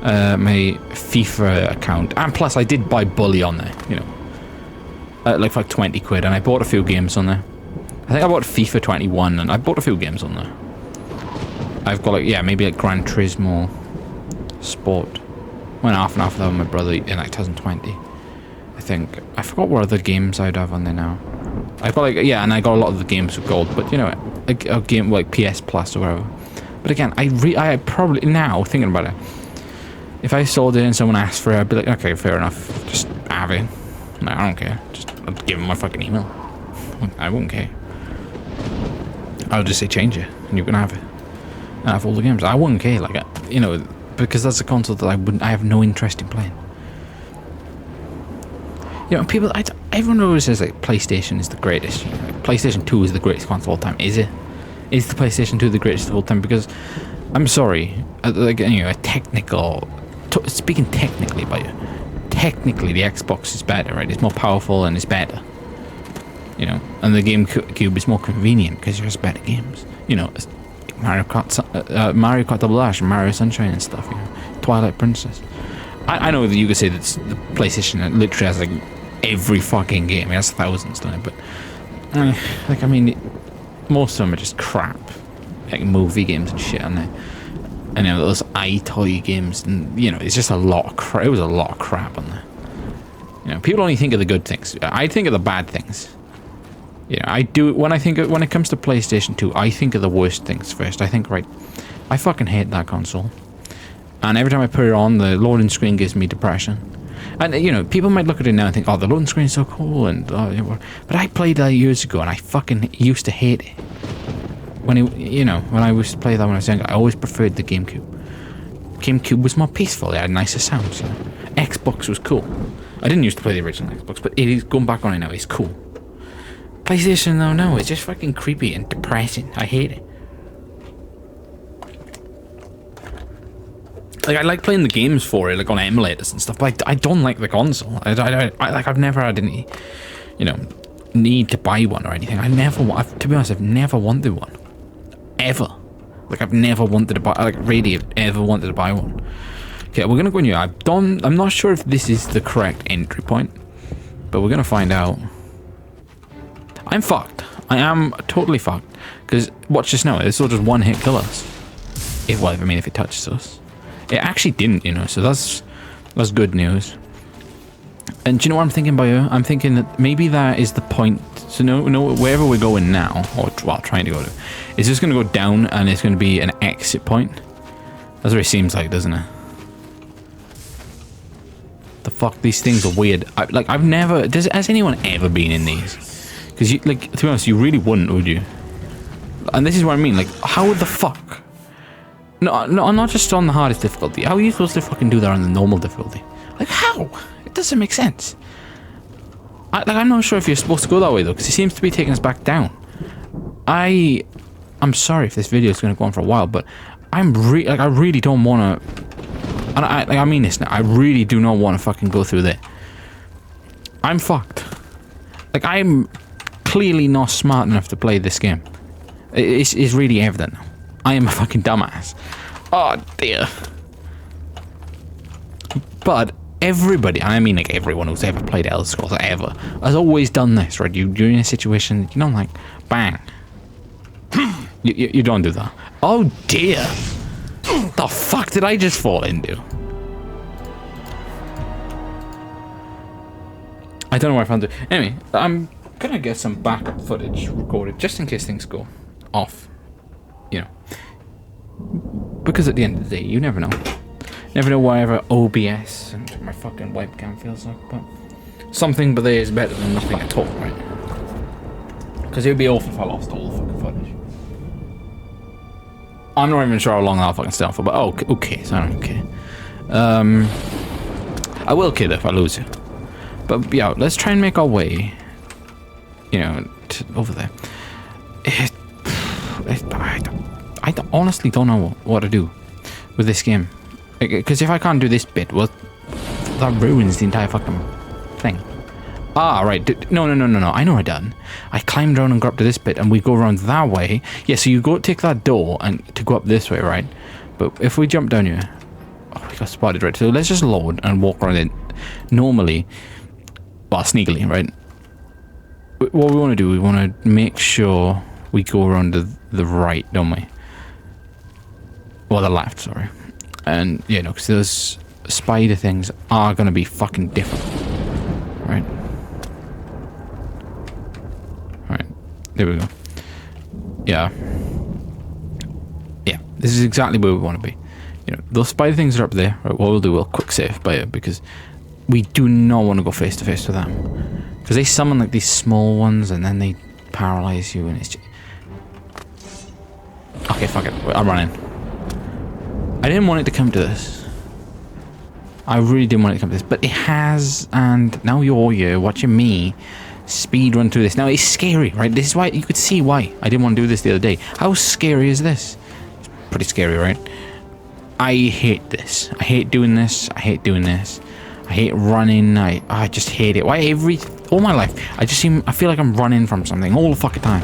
my FIFA account, and plus I did buy Bully on there, you know, like for like 20 quid, and I bought a few games on there. I think I bought FIFA 21, and I bought a few games on there. I've got like, yeah, maybe like Gran Turismo Sport. Went half and half of that with my brother in like 2020. I think. I forgot what other games I'd have on there now. I've got like, yeah, and I got a lot of the games with gold, but you know, a game like PS Plus or whatever. But again, I probably, now thinking about it, if I sold it and someone asked for it, I'd be like, okay, fair enough, just have it. No, I don't care. Just I'll give them my fucking email. I won't care. I'll just say change it, and you can have it. I have all the games. I wouldn't care, like, you know, because that's a console that I have no interest in playing. You know, people, everyone always says, like, PlayStation is the greatest. You know, like, PlayStation 2 is the greatest console of all time. Is it? Is the PlayStation 2 the greatest of all time? Because, I'm sorry, like, you know, speaking technically about you, technically the Xbox is better, right? It's more powerful and it's better. You know, and the GameCube is more convenient because there's better games. You know, Mario Kart Double Dash, Mario Sunshine and stuff. You know, Twilight Princess. I know that you could say that the PlayStation literally has like every fucking game. It has thousands, don't it? But like, I mean, most of them are just crap, like movie games and shit, aren't they? And you know, those iToy games, and you know, it's just a lot of crap. It was a lot of crap on there. You know, people only think of the good things. I think of the bad things. You know, I do when it comes to PlayStation 2, I think of the worst things first. I think, right, I fucking hate that console. And every time I put it on, the loading screen gives me depression. And, you know, people might look at it now and think, oh, the loading screen is so cool. But I played that years ago, and I fucking used to hate it. When I used to play that when I was younger, I always preferred the GameCube. GameCube was more peaceful. It had nicer sounds, you know. Xbox was cool. I didn't used to play the original Xbox, but it is, going back on it now, it's cool. PlayStation, though, no, it's just fucking creepy and depressing. I hate it. Like, I like playing the games for it, like on emulators and stuff, but I don't like the console. I've never had any, you know, need to buy one or anything. To be honest, I've never wanted one. Ever. Like, I've never wanted to buy, like, really ever wanted to buy one. Okay, we're gonna go in here. I'm not sure if this is the correct entry point, but we're gonna find out. I'm fucked. I am totally fucked. Because, watch this now, this will just one-hit kill us. If it touches us. It actually didn't, you know, so that's good news. And do you know what I'm thinking, Bayo? I'm thinking that maybe that is the point. So no, wherever we're going now, or well, trying to go to, it's just going to go down and it's going to be an exit point. That's what it seems like, doesn't it? The fuck, these things are weird. I've never, has anyone ever been in these? Because, like, to be honest, you really wouldn't, would you? And this is what I mean, like, how the fuck? No, not just on the hardest difficulty. How are you supposed to fucking do that on the normal difficulty? Like, how? It doesn't make sense. I'm not sure if you're supposed to go that way, though, because he seems to be taking us back down. I'm sorry if this video is going to go on for a while, but I really don't want to... And I mean this now, I really do not want to fucking go through there. I'm fucked. Like, I'm clearly not smart enough to play this game. It's really evident now. I am a fucking dumbass. Oh dear. But everybody, I mean like everyone who's ever played Elder Scrolls ever, has always done this, right? You're in a situation, you know, like, bang. you don't do that. Oh dear. The fuck did I just fall into? I don't know where I found it. Anyway, I'm gonna get some backup footage recorded just in case things go off. You know, because at the end of the day, you never know. Never know whatever OBS and my fucking webcam feels like, but something but there is better than nothing at all, right? Because it would be awful if I lost all the fucking footage. I'm not even sure how long I'll fucking stay on for, but okay, so I don't care. I will kill if I lose it. But yeah, let's try and make our way, you know, over there. I honestly don't know what to do with this game. Because if I can't do this bit, well, that ruins the entire fucking thing. Ah, right. No. I know I done. I climbed around and got up to this bit, and we go around that way. Yeah, so you take that door and to go up this way, right? But if we jump down here... Oh, we got spotted, right? So let's just load and walk around it normally. Well, sneakily, right? What we want to do, we want to make sure we go around to the right, don't we? Well, the left, sorry. And, you know, because those spider things are going to be fucking different. Right? Alright. There we go. Yeah. Yeah. This is exactly where we want to be. You know, those spider things are up there. Right, what we'll do, we'll quick save by it, because we do not want to go face to face with them. Because they summon, like, these small ones, and then they paralyze you, and it's just... Okay, fuck it. I'm running. I didn't want it to come to this. I really didn't want it to come to this, but it has, and now you're here watching me speed run through this. Now, it's scary, right? This is why, you could see why I didn't want to do this the other day. How scary is this? It's pretty scary, right? I hate this. I hate doing this. I hate doing this. I hate running. I just hate it. Why all my life, I feel like I'm running from something all the fucking time.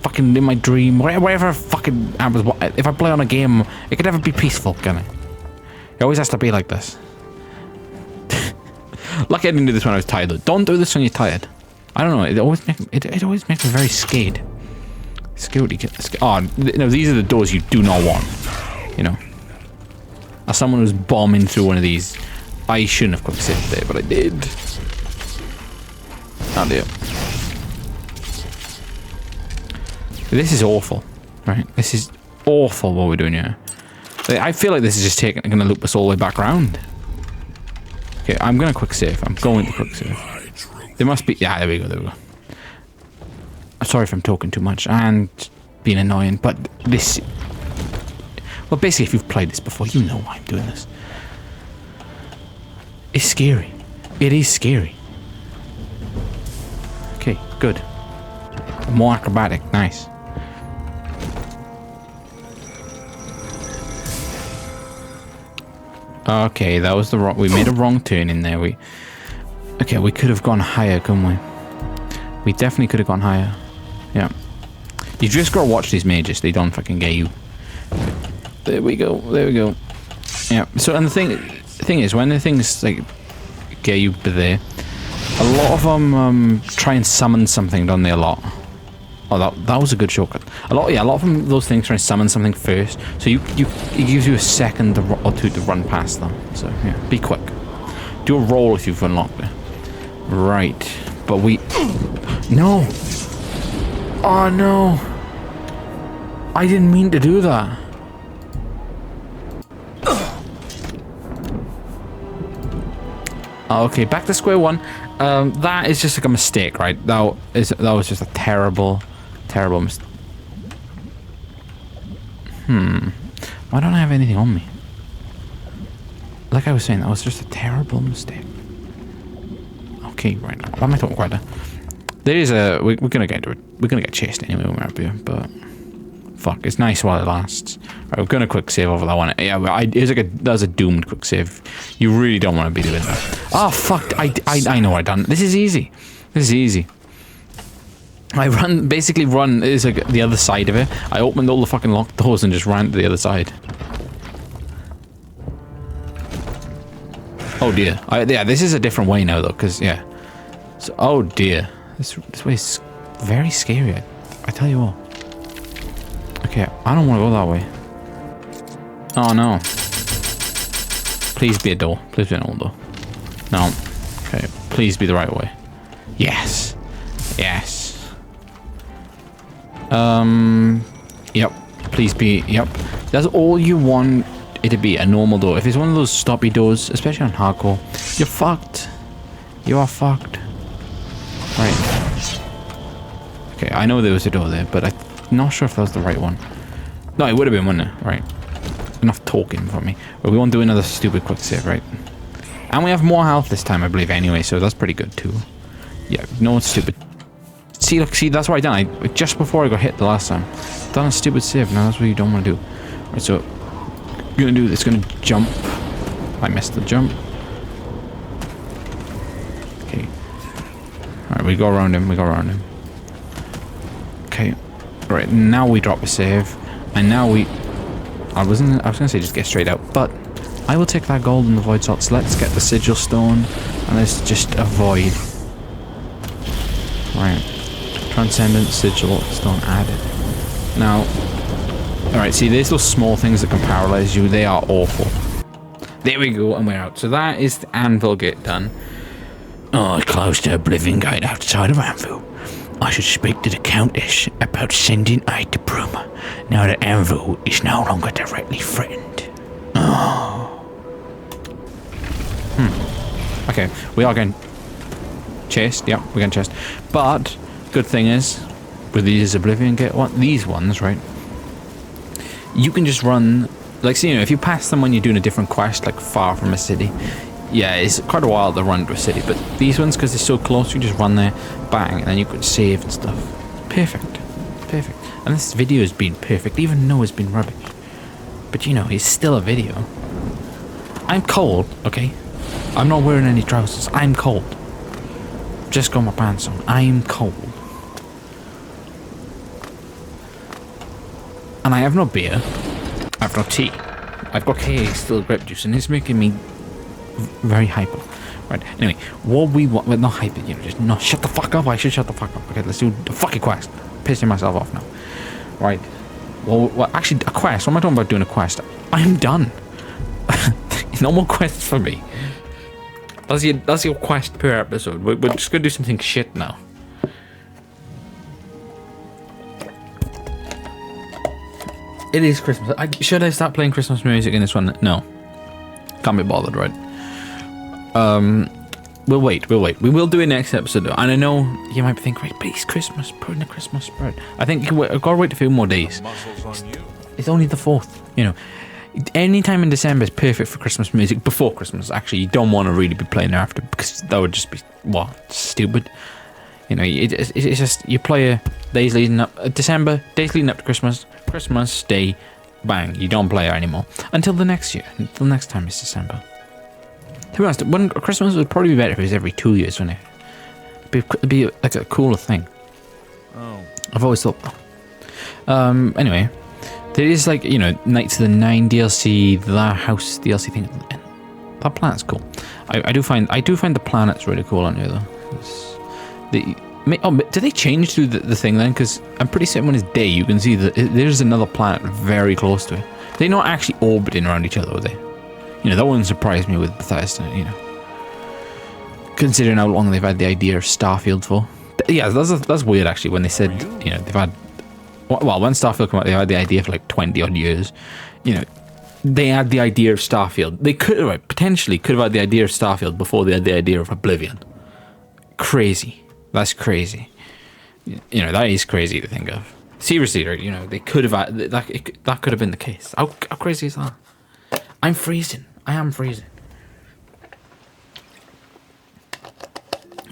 Fucking in my dream, whatever fucking happens. If I play on a game, it could never be peaceful, can it? It always has to be like this. Lucky I didn't do this when I was tired though. Don't do this when you're tired. I don't know, it always makes me very scared. Security. Oh, no, these are the doors you do not want. You know. As someone who's bombing through one of these, I shouldn't have quick saved there, but I did. Oh dear. This is awful, right? This is awful what we're doing here. I feel like this is just gonna loop us all the way back around. Okay, I'm gonna quick save. I'm going to quick save. There must be... Yeah, there we go, there we go. I'm sorry if I'm talking too much and being annoying, but this... Well, basically, if you've played this before, you know why I'm doing this. It's scary. It is scary. Okay, good. More acrobatic, nice. Okay, that was the wrong... We made a wrong turn in there. Okay, we could have gone higher, couldn't we? We definitely could have gone higher. Yeah. You just gotta watch these mages. They don't fucking get you. There we go. There we go. Yeah. So, and the thing is, when the things, like, get you there, a lot of them try and summon something, don't they, a lot? Oh, that was a good shortcut. A lot of them, those things try and summon something first, so it gives you a second or two to run past them. So yeah, be quick. Do a roll if you've unlocked it. Right, but no. Oh no! I didn't mean to do that. Okay, back to square one. That is just like a mistake, right? That was just a terrible mistake. Why don't I have anything on me? Like I was saying, that was just a terrible mistake. Okay, right. Why am I talking quiet? There is we're gonna get chased anyway when we're up here, but fuck, it's nice while it lasts. Right, we're gonna quick save over that one. Yeah, that was a doomed quick save. You really don't want to be doing that. Oh fuck! I know I done. This is easy. This is easy. I basically run is like the other side of it. I opened all the fucking locked doors and just ran to the other side. Oh dear. Yeah, this is a different way now though, because yeah. So, oh dear. This way is very scary. I tell you what. Okay, I don't want to go that way. Oh no. Please be a door. Please be an old door. No. Okay, please be the right way. Yes. Yes. Yep. Please be, yep. That's all you want it to be, a normal door. If it's one of those stoppy doors, especially on hardcore, you're fucked. You are fucked. Right. Okay, I know there was a door there, but I'm not sure if that was the right one. No, it would have been, wouldn't it? Right. Enough talking for me. But we won't do another stupid quick save, right? And we have more health this time, I believe, anyway, so that's pretty good, too. Yeah, no, it's stupid. See, look, see, that's what I done. Just before I got hit the last time. Done a stupid save, now that's what you don't want to do. Right, so, I'm gonna do this, gonna jump. I missed the jump. Okay. Alright, we go around him, Okay. Right, now we drop a save. And now we... I was gonna say just get straight out, but I will take that gold and the void salts. Let's get the sigil stone, and let's just avoid. Right. Transcendent sigil stone added. Now, alright, see, there's those small things that can paralyze you. They are awful. There we go, and we're out. So that is the anvil gate done. Oh, close to Oblivion Gate outside of Anvil. I should speak to the Countess about sending aid to Bruma, now that Anvil is no longer directly threatened. Oh. Okay, we are getting chased. Yep, we're getting chased. But good thing is, with these Oblivion these ones, right? You can just run, like, so, you know, if you pass them when you're doing a different quest, like far from a city, yeah, it's quite a while to run to a city. But these ones, because they're so close, you just run there, bang, and then you can save and stuff. Perfect, perfect. And this video has been perfect, even though it's been rubbish. But you know, it's still a video. I'm cold, okay? I'm not wearing any trousers. I'm cold. Just got my pants on. I'm cold. And I have no beer. I have no tea. I've got K still grape juice, and it's making me very hyper. Right. Anyway, what we want, well, not hyper, you know, just no. Shut the fuck up. I should shut the fuck up. Okay, let's do the fucking quest. Pissing myself off now. Right. Well, actually, a quest. What am I talking about doing a quest? I'm done. No more quests for me. That's your quest per episode. We're just gonna do something shit now. It is Christmas. Should I start playing Christmas music in this one? No. Can't be bothered, right? We'll wait. We will do it next episode, though. And I know you might think, right, but it's Christmas. Put in the Christmas spirit. I think I've got to wait a few more days. It's only the 4th, you know. Any time in December is perfect for Christmas music. Before Christmas, actually, you don't want to really be playing after, because that would just be, what, stupid. You know, it's just, you play days leading up, December, days leading up to Christmas, Christmas Day, bang, you don't play it anymore. Until the next year, until next time it's December. To be honest, when Christmas would probably be better if it was every 2 years, wouldn't it? It'd be like a cooler thing. Oh. I've always thought that. Anyway, there is, like, you know, Knights of the Nine DLC, the house DLC thing. And that planet's cool. I do find the planets really cool on here, though. Do they change through the thing then? Because I'm pretty certain when it's day, you can see that there's another planet very close to it. They're not actually orbiting around each other, are they? You know, that wouldn't surprise me with Bethesda, you know. Considering how long they've had the idea of Starfield for. Yeah, that's weird, actually, when they said, you know, they've had... Well, when Starfield came out, they had the idea for like 20-odd years. You know, they had the idea of Starfield. They could have, potentially, could have had the idea of Starfield before they had the idea of Oblivion. Crazy. That's crazy. You know, that is crazy to think of. Seriously, you know, they could have had... That could have been the case. How crazy is that? I'm freezing. I am freezing.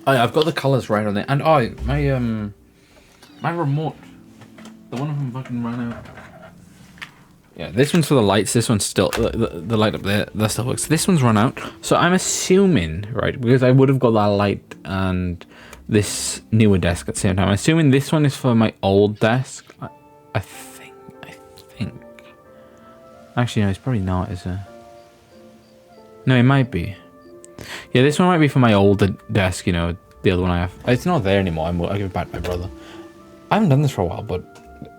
Oh, yeah, I've got the colours right on there. And my remote, the one of them fucking ran out. Yeah, this one's for the lights. This one's still, the light up there, that still works. This one's run out. So I'm assuming, right, because I would have got that light and this newer desk at the same time. I'm assuming this one is for my old desk. I think. Actually, no, it's probably not, is it? No, it might be. Yeah, this one might be for my older desk, you know, the other one I have. It's not there anymore. I'll give it back to my brother. I haven't done this for a while, but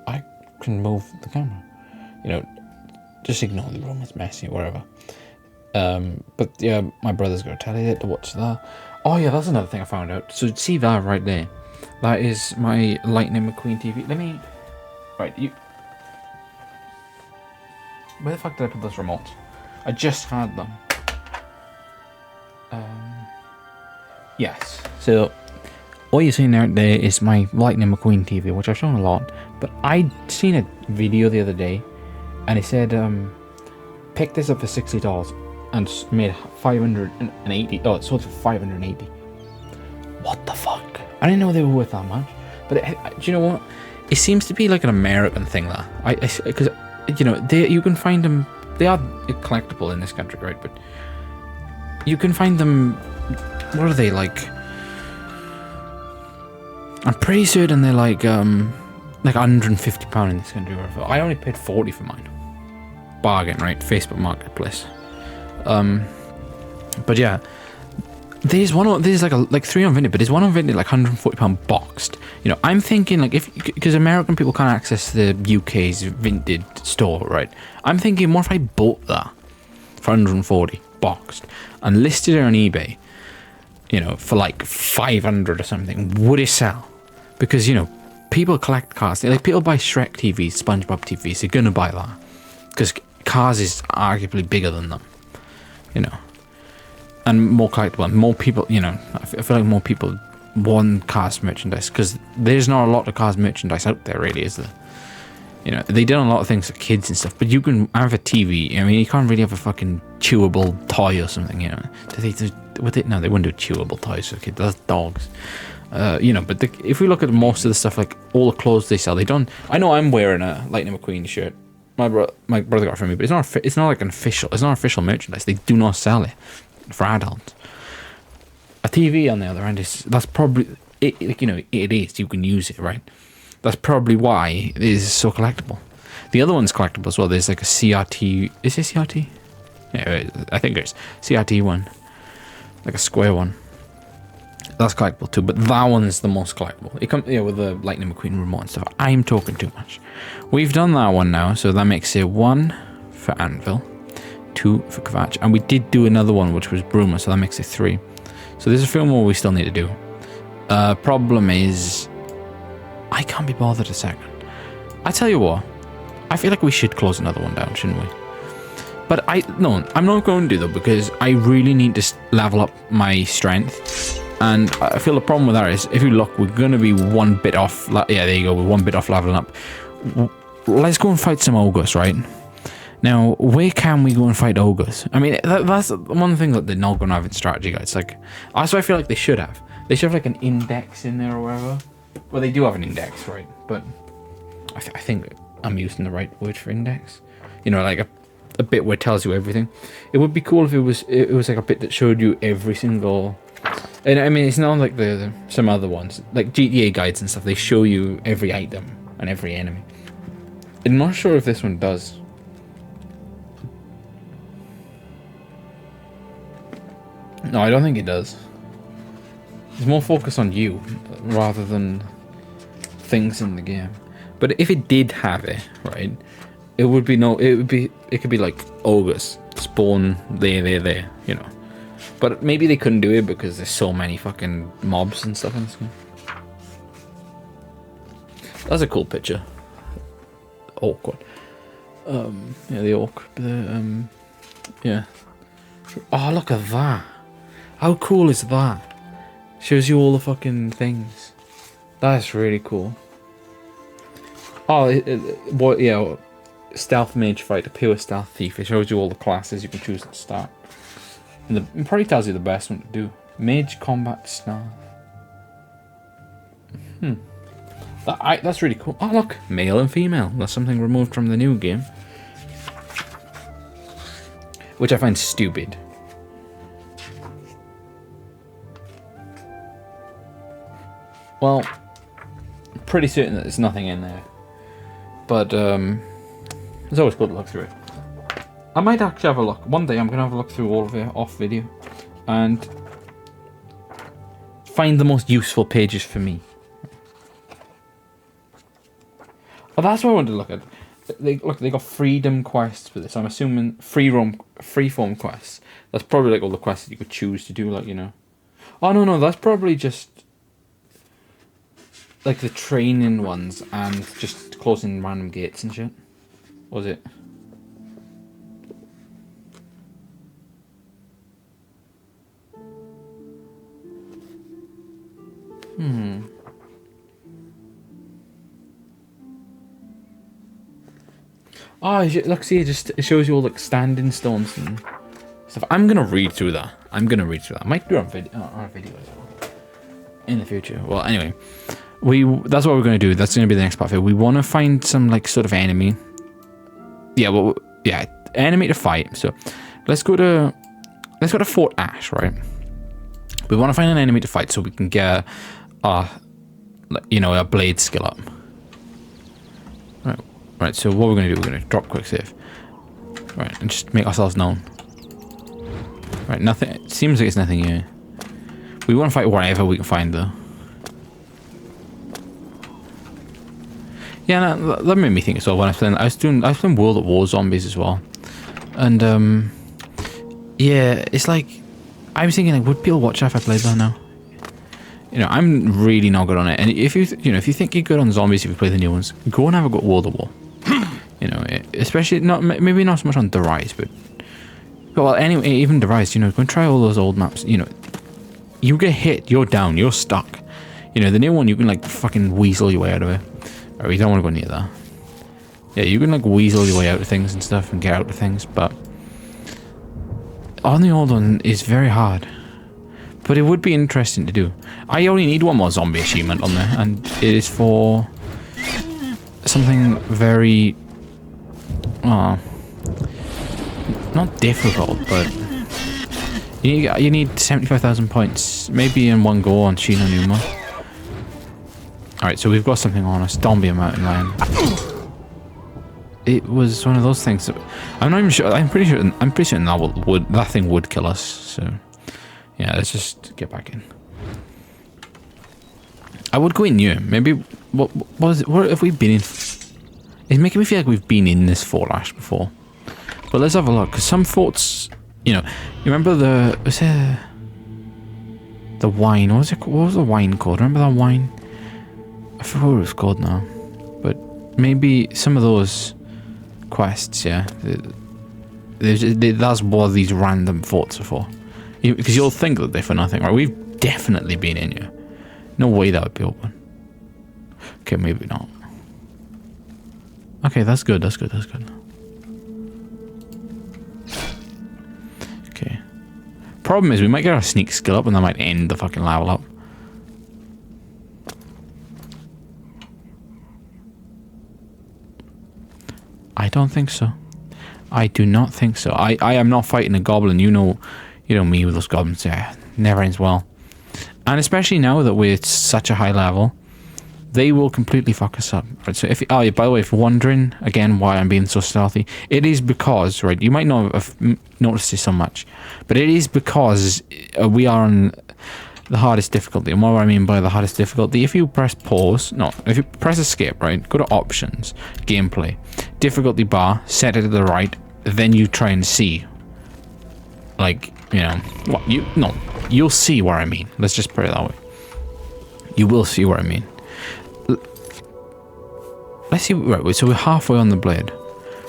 I can move the camera. You know, just ignore the room, it's messy, whatever. But yeah, my brother's got a telly to watch that. Oh yeah, that's another thing I found out. So see that right there? That is my Lightning McQueen TV. Let me... Right, you... Where the fuck did I put those remotes? I just had them. Yes. So, what you're seeing there is my Lightning McQueen TV, which I've shown a lot. But I'd seen a video the other day, and it said, pick this up for $60 and made 580. Oh, it sold for 580. What the fuck? I didn't know they were worth that much. But do you know what? It seems to be like an American thing, that because you know you can find them. They are collectible in this country, right? But you can find them. What are they like? I'm pretty certain they're like £150 in this country. I only paid 40 for mine. Bargain, right? Facebook Marketplace. But yeah, there's like 3 on Vinted, but there's one on Vinted like £140 boxed. You know, I'm thinking like because American people can't access the UK's Vinted store, right? I'm thinking, what if I bought that for 140 boxed and listed it on eBay? You know, for like 500 or something, would it sell? Because, you know, people collect cars. Like, people buy Shrek TVs, SpongeBob TVs. They're gonna buy that because cars is arguably bigger than them. You know, and more collectible. And more people, you know, I feel like more people one Cars merchandise, because there's not a lot of Cars merchandise out there, really, is there? You know, they did a lot of things for kids and stuff, but you can have a TV. I mean, you can't really have a fucking chewable toy or something, you know. No, they wouldn't do chewable toys for kids. That's dogs. You know, but if we look at most of the stuff, like all the clothes they sell, they don't. I know I'm wearing a Lightning McQueen shirt. My brother got it for me, but it's not like an official. It's not official merchandise. They do not sell it for adults. A TV, on the other hand, that's probably it. Like, you know, it is. You can use it, right? That's probably why it is so collectible. The other one's collectible as well. There's like a CRT. Is it CRT? Yeah, I think there's CRT one, like a square one. That's collectible too, but that one's the most collectible. It comes, with the Lightning McQueen remote and stuff. I'm talking too much. We've done that one now, so that makes it 1 for Anvil, 2 for Kvatch, and we did do another one which was Bruma, so that makes it 3. So there's a few more we still need to do. Problem is, I can't be bothered a second. I tell you what, I feel like we should close another one down, shouldn't we? But no, I'm not going to, though, because I really need to level up my strength. And I feel the problem with that is, if you look, we're going to be 1 bit off. Yeah, there you go, we're 1 bit off leveling up. Let's go and fight some ogres, right? Now, where can we go and fight ogres? I mean, that's one thing that they're not going to have in strategy guides. Like, that's what I feel like they should have. They should have like an index in there or whatever. Well, they do have an index, right? But I think I'm using the right word for index. You know, like a bit where it tells you everything. It would be cool if it was like a bit that showed you every single. And I mean, it's not like the some other ones, like GTA guides and stuff. They show you every item and every enemy. I'm not sure if this one does. No, I don't think it does. It's more focused on you rather than things in the game. But if it did have it, right, it could be like ogres spawn there, you know. But maybe they couldn't do it because there's so many fucking mobs and stuff in this game. That's a cool picture. Awkward. Yeah, the orc. Yeah. Oh, look at that. How cool is that? Shows you all the fucking things. That's really cool. Oh, yeah. Stealth mage fighter, pure stealth thief. It shows you all the classes you can choose at the start. And it probably tells you the best one to do. Mage combat staff. That's really cool. Oh look, male and female. That's something removed from the new game, which I find stupid. Well, I'm pretty certain that there's nothing in there, but it's always good to look through it. I might actually have a look. One day I'm going to have a look through all of it off video and find the most useful pages for me. Oh, that's what I wanted to look at. They got freedom quests for this. I'm assuming freeform quests. That's probably like all the quests that you could choose to do, like, you know. Oh, no, that's probably just like the training ones and just closing random gates and shit. Was it? Oh, look, see, it shows you all like standing stones and stuff. I'm gonna read through that. I might do it on video as well in the future. Well, anyway, that's what we're gonna do. That's gonna be the next part of it. We want to find some like sort of enemy. Yeah, enemy to fight. So let's go to Fort Ash, right? We want to find an enemy to fight so we can get our blade skill up. Right, so what we're going to do, we're going to drop quick save. Right, and just make ourselves known. Right, nothing, it seems like it's nothing here. We want to fight whatever we can find, though. Yeah, no, that made me think as well when I was playing World at War Zombies as well. And, yeah, it's like, I was thinking, like, would people watch if I played that now? You know, I'm really not good on it. And if you think you're good on zombies if you play the new ones, go and have a go at World at War. You know, especially maybe not so much on The Rise, but well, anyway, even The Rise. You know, go and try all those old maps. You know, you get hit, you're down, you're stuck. You know, the new one, you can, like, fucking weasel your way out of it. Or we don't want to go near that. Yeah, you can, like, weasel your way out of things and stuff and get out of things, but on the old one is very hard. But it would be interesting to do. I only need one more zombie achievement on there, and it is for something very, not difficult, but you need 75,000 points, maybe in one go on Shino Numa. Alright, so we've got something on us. Don't be a mountain lion. It was one of those things that, I'm not even sure, I'm pretty sure that thing would kill us, so yeah, let's just get back in. I would go in new. Maybe, what have we been in? It's making me feel like we've been in this fort ash before. But let's have a look, because some forts, you know, you remember the wine, what was the wine called? Remember that wine? I forgot what it was called now. But maybe some of those quests, yeah, that's what these random forts are for. Because you'll think that they're for nothing, right? We've definitely been in here. No way that would be open. Okay, maybe not. Okay, that's good, that's good, that's good. Okay. Problem is, we might get our sneak skill up and that might end the fucking level up. I don't think so. I do not think so. I am not fighting a goblin, you know me with those goblins, yeah, never ends well. And especially now that we're at such a high level, they will completely fuck us up. Right, so if, by the way, if you're wondering again why I'm being so stealthy, it is because, right, you might not have noticed this so much, but it is because we are on the hardest difficulty. And what do I mean by the hardest difficulty? If you press pause, if you press escape, right, go to options, gameplay, difficulty bar, set it to the right, then you try and see, like, you know, what you'll see what I mean. Let's just put it that way. You will see what I mean. Let's see, right, so we're halfway on the blade.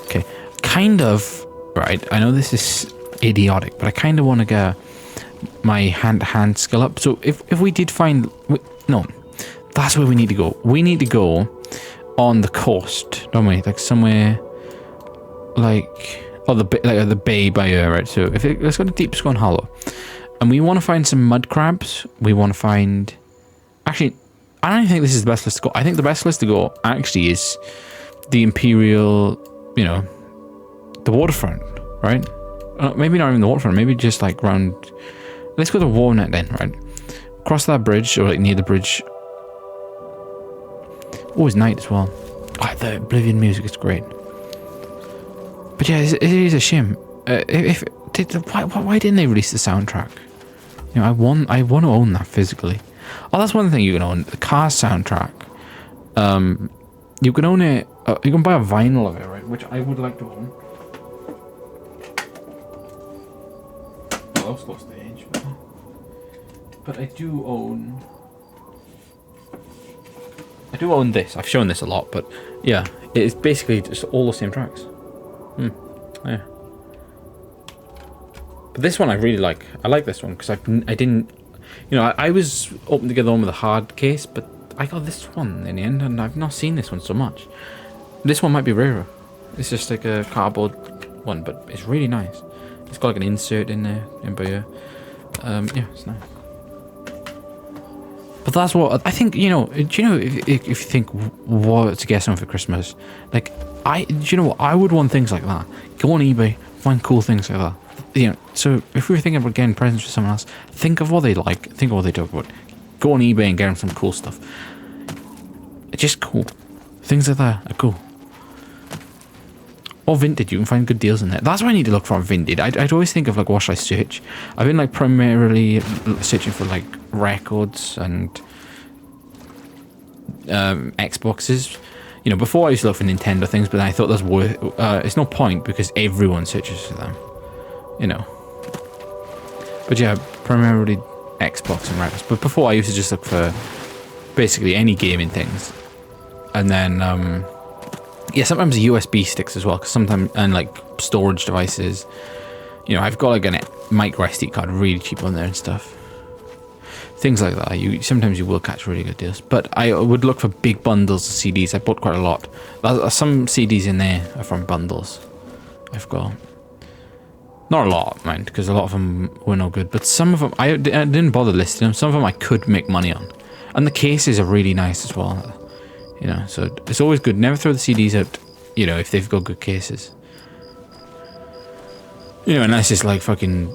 Okay, kind of, right, I know this is idiotic, but I kind of want to get my hand-to-hand skill up. So if we did find, no, that's where we need to go. We need to go on the coast, don't we? Like somewhere, like, oh, the bay by here, right? So let's go to Deep Scone Hollow, and we want to find some mud crabs. We want to find, actually, I don't think this is the best place to go. I think the best place to go actually is the Imperial, you know, the waterfront, right? Maybe not even the waterfront. Maybe just like round. Let's go to Warnet then, right? Cross that bridge, or like near the bridge. Oh, it's night as well. Oh, the Oblivion music is great. But yeah, it is a shame. Why didn't they release the soundtrack? You know, I want to own that physically. Oh, that's one thing you can own. The car soundtrack. You can own it. You can buy a vinyl of it, right? Which I would like to own. Well, that was close to the edge, but I do own. I do own this. I've shown this a lot, but yeah, it's basically just all the same tracks. Yeah. But this one I really like. I like this one because I didn't, you know, I was hoping to get the one with a hard case, but I got this one in the end, and I've not seen this one so much. This one might be rarer. It's just like a cardboard one, but it's really nice. It's got like an insert in there, yeah, it's nice. But that's what I think. You know, do you know if you think what to get something for Christmas, like do you know what, I would want things like that. Go on eBay, find cool things like that. You know, so if we were thinking about getting presents for someone else, think of what they like, think of what they talk about. Go on eBay and get them some cool stuff. It's just cool. Things like that are cool. Or Vinted, you can find good deals in there. That's what I need to look for on Vinted. I'd always think of like, what should I search? I've been like primarily searching for like records and Xboxes. You know, before I used to look for Nintendo things, but then I thought that's worth. It's no point because everyone searches for them. You know. But yeah, primarily Xbox and records. But before I used to just look for basically any gaming things, and then yeah, sometimes USB sticks as well, because sometimes, and like storage devices. You know, I've got like a micro SD card really cheap on there and stuff. things like that. Sometimes you will catch really good deals, but I would look for big bundles of CDs. I bought quite a lot. Some CDs in there are from bundles. I've got not a lot, mind, because a lot of them were no good, but some of them I didn't bother listing them. Some of them I could make money on, and the cases are really nice as well. You know, so it's always good. Never throw the CDs out, you know, if they've got good cases. You know, unless it's like fucking...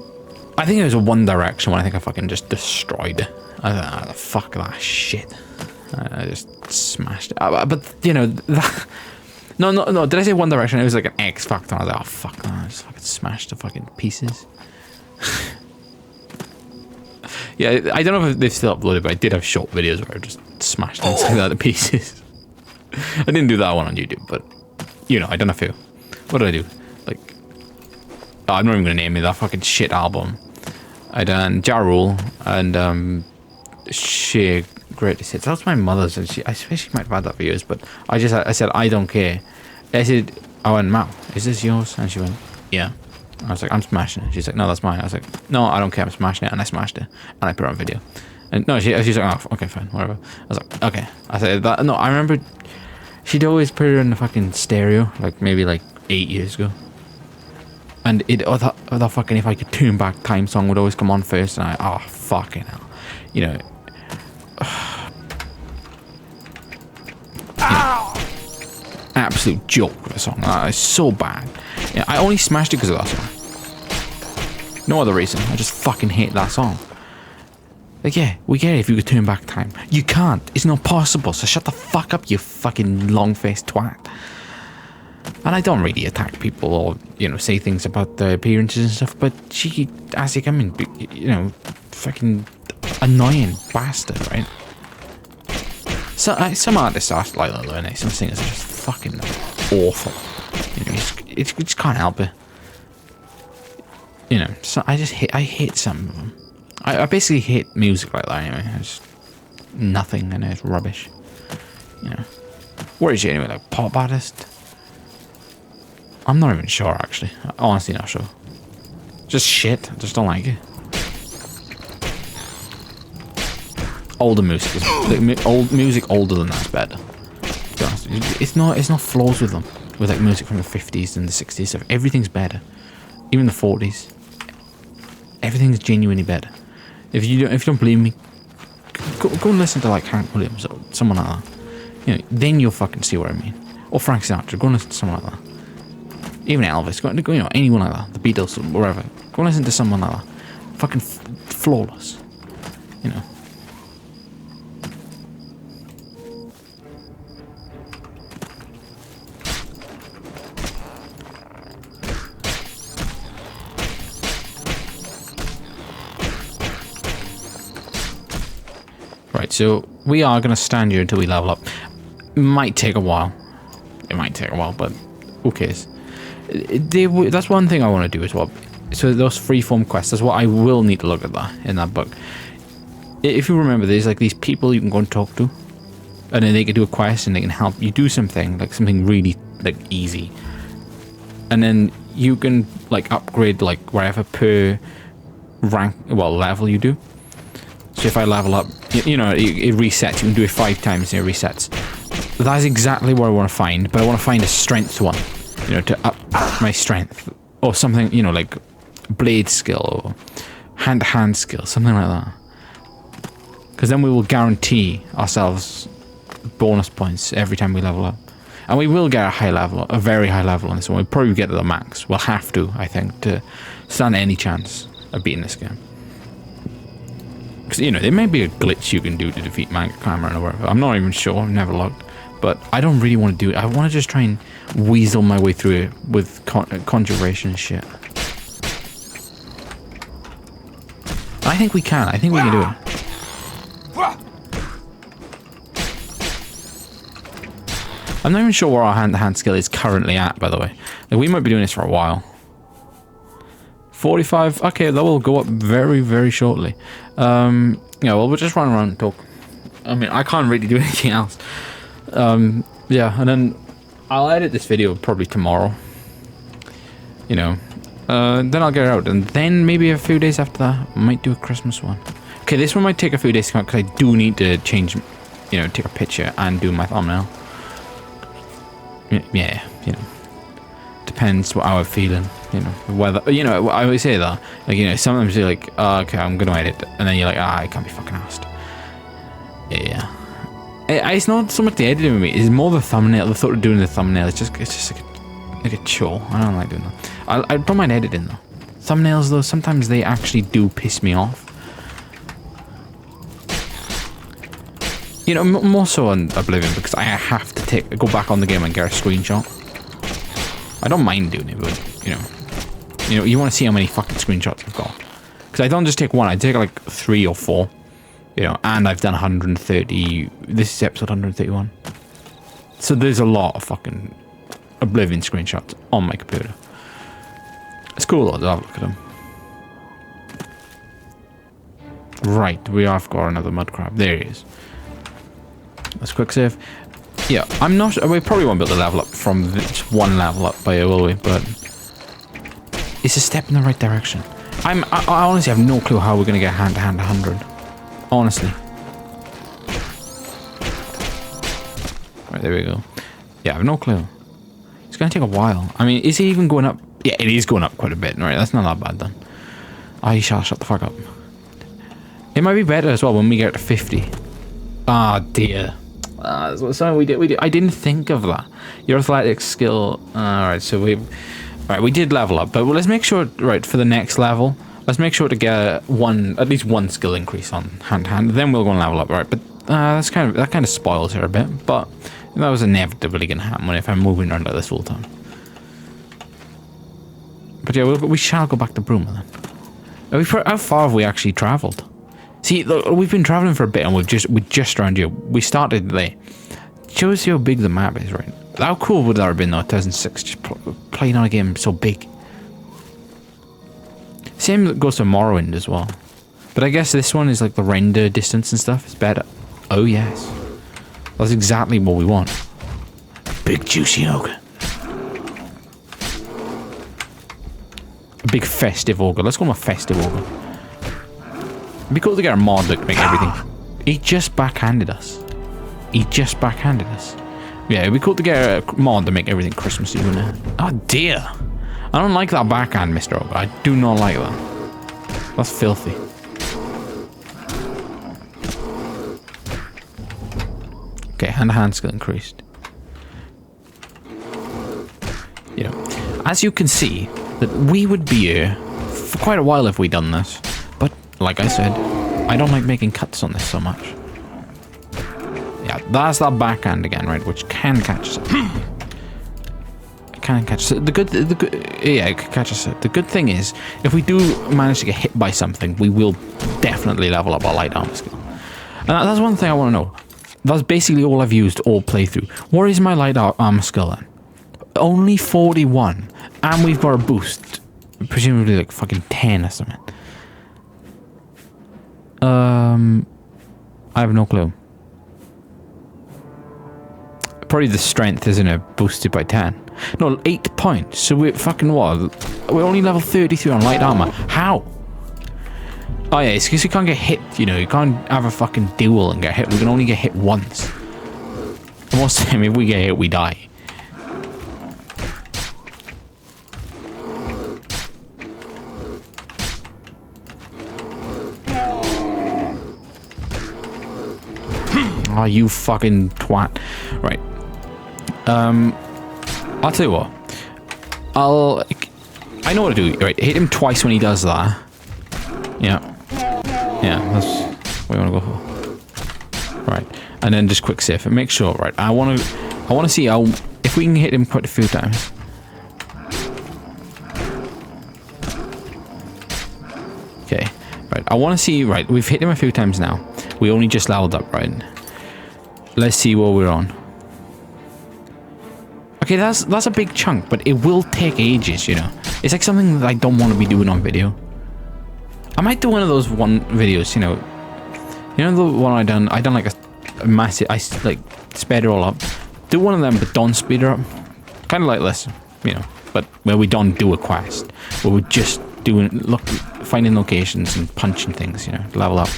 I think it was a One Direction one I think I fucking just destroyed. I thought, oh, fuck that shit. I just smashed it. But, you know, that... No, did I say One Direction? It was like an X Factor. I was like, oh, fuck that. I just fucking smashed the fucking pieces. Yeah, I don't know if they've still uploaded, but I did have short videos where I just smashed them to pieces. I didn't do that one on YouTube, but, you know, I done a few. What did I do? Like... Oh, I'm not even going to name it, that fucking shit album. I done Ja Rule and Sheer Greatest Hits. That was my mother's, and I swear she might have had that for years, but I said, I don't care. I said, I went, Mal, is this yours? And she went, yeah. I was like, I'm smashing it. She's like, no, that's mine. I was like, no, I don't care, I'm smashing it. And I smashed it. And I put it on video. And no, she's like, oh, okay, fine, whatever. I was like, okay. I said, that, no, I remember she'd always put it in the fucking stereo, like maybe like 8 years ago. And that fucking If I Could Turn Back Time song would always come on first, and oh, fucking hell. You know. Absolute joke of a song. That is so bad. Yeah, I only smashed it because of that song. No other reason. I just fucking hate that song. Like, yeah, we get it if you could turn back time. You can't. It's not possible. So shut the fuck up, you fucking long-faced twat. And I don't really attack people or, you know, say things about their appearances and stuff, but she, as they come in, you know, fucking annoying bastard, right? So, some artists are like that, though, and some singers are just fucking awful. You know, you just can't help it. You know, so I hate some of them. I basically hate music like that anyway. It's nothing, and it's rubbish. You know, where is she anyway? Like pop artist? I'm not even sure, actually. Honestly, not sure. Just shit. I just don't like it. Older music is like, old music older than that's better. To be honest, it's not flaws with them. With like music from the 50s and the 60s stuff, everything's better. Even the 40s, everything's genuinely better. If you don't believe me, go and listen to like Hank Williams or someone like that. You know, then you'll fucking see what I mean. Or Frank Sinatra. Go and listen to someone like that. Even Elvis, go, you know, anyone like that, the Beatles, or wherever. Go and listen to someone like that. Fucking flawless, you know. Right, so we are going to stand here until we level up. It might take a while. But who cares? That's one thing I want to do as well. So those freeform quests, that's what I will need to look at that in that book. If you remember, there's like these people you can go and talk to, and then they can do a quest and they can help you do something, like something really like easy. And then you can like upgrade like wherever per level you do. So if I level up, you know, it resets. You can do it 5 times and it resets. That's exactly what I want to find, but I want to find a strength one. You know, to up my strength. Or something, you know, like blade skill or hand-to-hand skill, something like that. Because then we will guarantee ourselves bonus points every time we level up. And we will get a high level, a very high level on this one. We'll probably get to the max. We'll have to, I think, to stand any chance of beating this game. Because, you know, there may be a glitch you can do to defeat Manga Cameron or whatever. I'm not even sure. I've never looked. But I don't really want to do it. I want to just try and weasel my way through it with conjuration shit. I think we can. I think we can do it. I'm not even sure where our hand-to-hand skill is currently at, by the way. Like, we might be doing this for a while. 45. Okay, that will go up very, very shortly. Yeah, well, we'll just run around and talk. I mean, I can't really do anything else. Yeah, and then I'll edit this video probably tomorrow. You know, then I'll get it out, and then maybe a few days after that, I might do a Christmas one. Okay, this one might take a few days to come out because I do need to change, you know, take a picture and do my thumbnail. Yeah, you know, depends how I'm feeling, you know, whether, you know, I always say that, like, you know, sometimes you're like, oh, okay, I'm going to edit, and then you're like, I can't be fucking asked. Yeah. It's not so much the editing with me, it's more the thumbnail, the thought of doing the thumbnail, it's just like a chore. I don't like doing that. I don't mind editing though. Thumbnails though, sometimes they actually do piss me off. You know, more so on Oblivion because I have to go back on the game and get a screenshot. I don't mind doing it, but you know, you want to see how many fucking screenshots I've got. Because I don't just take one, I take like 3 or 4. You know, and I've done 130. This is episode 131. So there's a lot of fucking Oblivion screenshots on my computer. It's cool though to have a look at them. Right, we have got another mud crab. There he is. Let's quick save. Yeah, I'm not. We probably won't be able to level up from this one level up by it, will we? But it's a step in the right direction. I honestly have no clue how we're gonna get hand to hand 100. Honestly. Right, there we go. Yeah, I have no clue. It's gonna take a while. I mean, is it even going up? Yeah, it is going up quite a bit. Right, that's not that bad then. Oh, you shall shut the fuck up. It might be better as well when we get to 50. Ah, dear. That's something we did. I didn't think of that. Your athletics skill. Alright, so we did level up, but let's make sure, right, for the next level, let's make sure to get at least one skill increase on hand to hand. Then we'll go and level up, right? But that kind of spoils her a bit. But that was inevitably gonna happen if I'm moving around like this all the time. But yeah, we shall go back to Bruma then. How far have we actually travelled? See, look, we've been travelling for a bit, and we're just around here. We started there. Shows you how big the map is, right? How cool would that have been though? 2006, just playing on a game so big. Same goes to Morrowind as well. But I guess this one is like the render distance and stuff is better. Oh yes. That's exactly what we want. Big juicy ogre. A big festive ogre. Let's call him a festive ogre. It'd be cool to get a mod that can make everything. He just backhanded us. Yeah, it'd be cool to get a mod to make everything Christmassy, wouldn't it? Oh dear. I don't like that backhand, Mr. Ogre. I do not like that. That's filthy. Okay, hand-to-hand skill increased. You know, as you can see, that we would be here for quite a while if we'd done this. But, like I said, I don't like making cuts on this so much. Yeah, that's that backhand again, right? Which can catch us. Can catch us. Yeah, it can catch us. The good thing is, if we do manage to get hit by something, we will definitely level up our light armor skill. And that's one thing I want to know. That's basically all I've used all playthrough. What is my light armor skill then? Only 41, and we've got a boost, presumably like fucking 10 or something. I have no clue. Probably the strength isn't it boosted by 10. No, 8 points. So we're fucking what? We're only level 33 on light armor. How? Oh yeah, it's because you can't get hit. You know, you can't have a fucking duel and get hit. We can only get hit once. Most of the time, if we get hit, we die. Oh, you fucking twat. Right. I'll tell you what. I know what to do. Right, hit him twice when he does that. Yeah. Yeah, that's what we want to go for. Right. And then just quick save and make sure, right. I want to see how, if we can hit him quite a few times. Okay. Right. I want to see, right, we've hit him a few times now. We only just leveled up, right? Let's see what we're on. Okay, that's a big chunk, but it will take ages, you know. It's like something that I don't want to be doing on video. I might do one of those videos, you know the one I done like a massive, I like sped it all up. Do one of them, but don't speed her up. Kind of like this, you know, but where we don't do a quest, where we're just finding locations and punching things, you know, level up.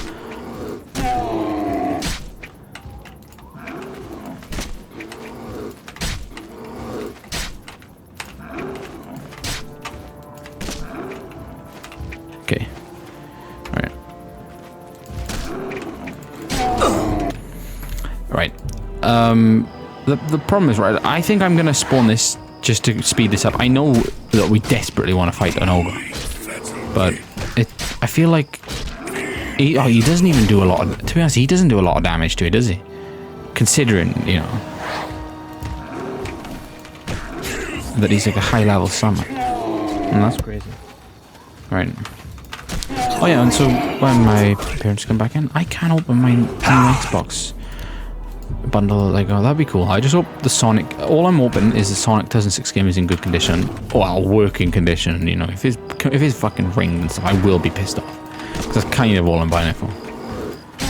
Right. The problem is, right, I think I'm going to spawn this just to speed this up. I know that we desperately want to fight an ogre, but I feel like he doesn't even do a lot of, to be honest, he doesn't do a lot of damage to it, does he? Considering, you know, that he's like a high level summon. And that's crazy. Right. Oh yeah, and so when my parents come back in, I can open my new Xbox bundle. Like, oh, that'd be cool. I just hope the Sonic, all I'm hoping is the Sonic 2006 game is in good condition, well, working condition. You know, if it's fucking ringed and stuff, I will be pissed off. Because that's kind of all I'm buying it for.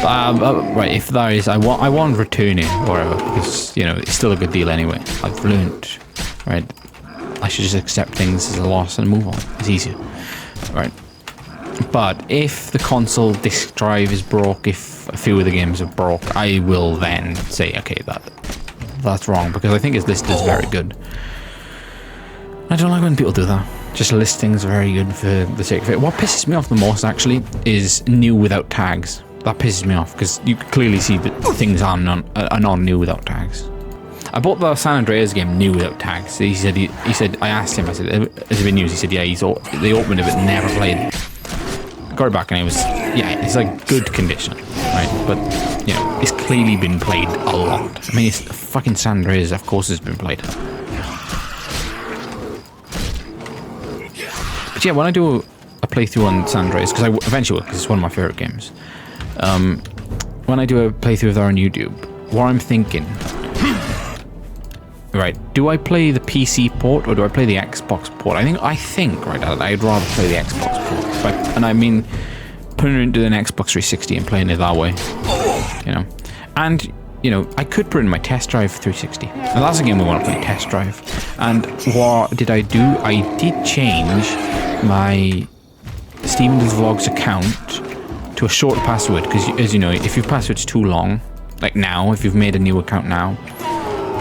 Right, if that is, I want return it or whatever, because, you know, it's still a good deal anyway. I've learned, right, I should just accept things as a loss and move on. It's easier, right? But if the console disk drive is broke, if a few of the games are broke, I will then say, okay, that's wrong, because I think his list is very good. I don't like when people do that. Just list things very good for the sake of it. What pisses me off the most, actually, is new without tags. That pisses me off, because you can clearly see that things are not new without tags. I bought the San Andreas game new without tags. He said, I asked him, I said, has it been used? He said, yeah, they opened it but never played it. I got it back and it was, yeah, it's like good condition, right? But, you know, it's clearly been played a lot. I mean, it's fucking San Andreas, of course it's been played. But yeah, when I do a playthrough on San Andreas, because I eventually will, because it's one of my favourite games, when I do a playthrough of that on YouTube, what I'm thinking, right, do I play the PC port or do I play the Xbox port? I think, right, I'd rather play the Xbox port. And I mean, putting it into an Xbox 360 and playing it that way, you know. And, you know, I could put in my test drive for 360. And that's a game we want to play, test drive. And what did I do? I did change my Steven Does Vlogs account to a short password, because, as you know, if your password's too long, like now, if you've made a new account now,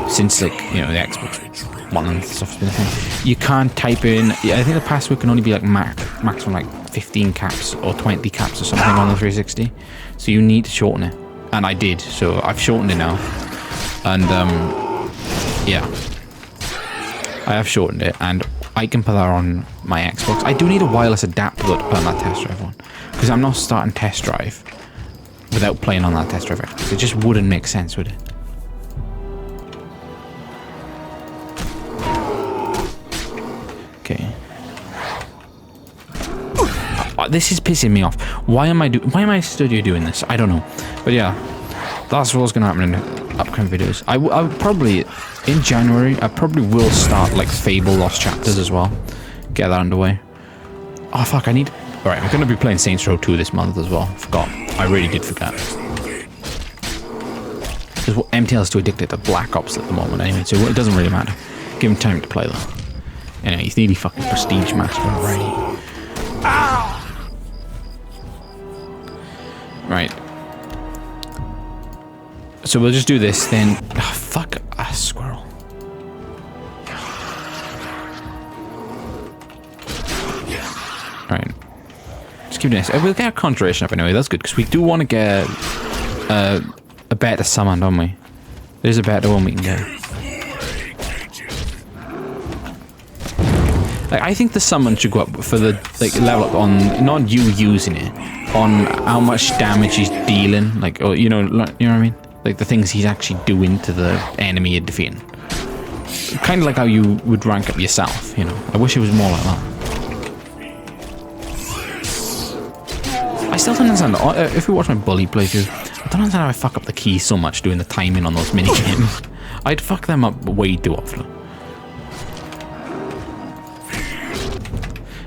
since, like, you know, the Xbox One and stuff's been a thing, you can't type in, I think the password can only be like maximum like 15 caps or 20 caps or something on the 360, so you need to shorten it, and I did, so I've shortened it now, and yeah, I have shortened it, and I can put that on my Xbox. I do need a wireless adapter though to put on that test drive on, because I'm not starting test drive without playing on that test drive Xbox. It just wouldn't make sense, would it? Okay. This is pissing me off. Why am I studio doing this? I don't know. But yeah, that's what's gonna happen in upcoming videos. I would probably, in January, I probably will start like Fable Lost Chapters as well. Get that underway. Oh fuck, I need... Alright, I'm gonna be playing Saints Row 2 this month as well. Forgot. I really did forget. Because MTL's too addicted to Black Ops at the moment anyway, so it doesn't really matter. Give him time to play though. Anyway, he's nearly fucking Prestige Master already. Ow! Right. So we'll just do this then. Oh, fuck a squirrel. Right. Just keep doing this. We'll get a conjuration up anyway. That's good, because we do want to get a better summon, don't we? There's a better one we can get. Like, I think the summon should go up for the, like, level up on, not you using it, on how much damage he's dealing, like, or, you know what I mean? Like, the things he's actually doing to the enemy you're defeating. Kind of like how you would rank up yourself, you know? I wish it was more like that. I still don't understand, if you watch my bully playthrough, I don't understand how I fuck up the keys so much doing the timing on those mini games. I'd fuck them up way too often.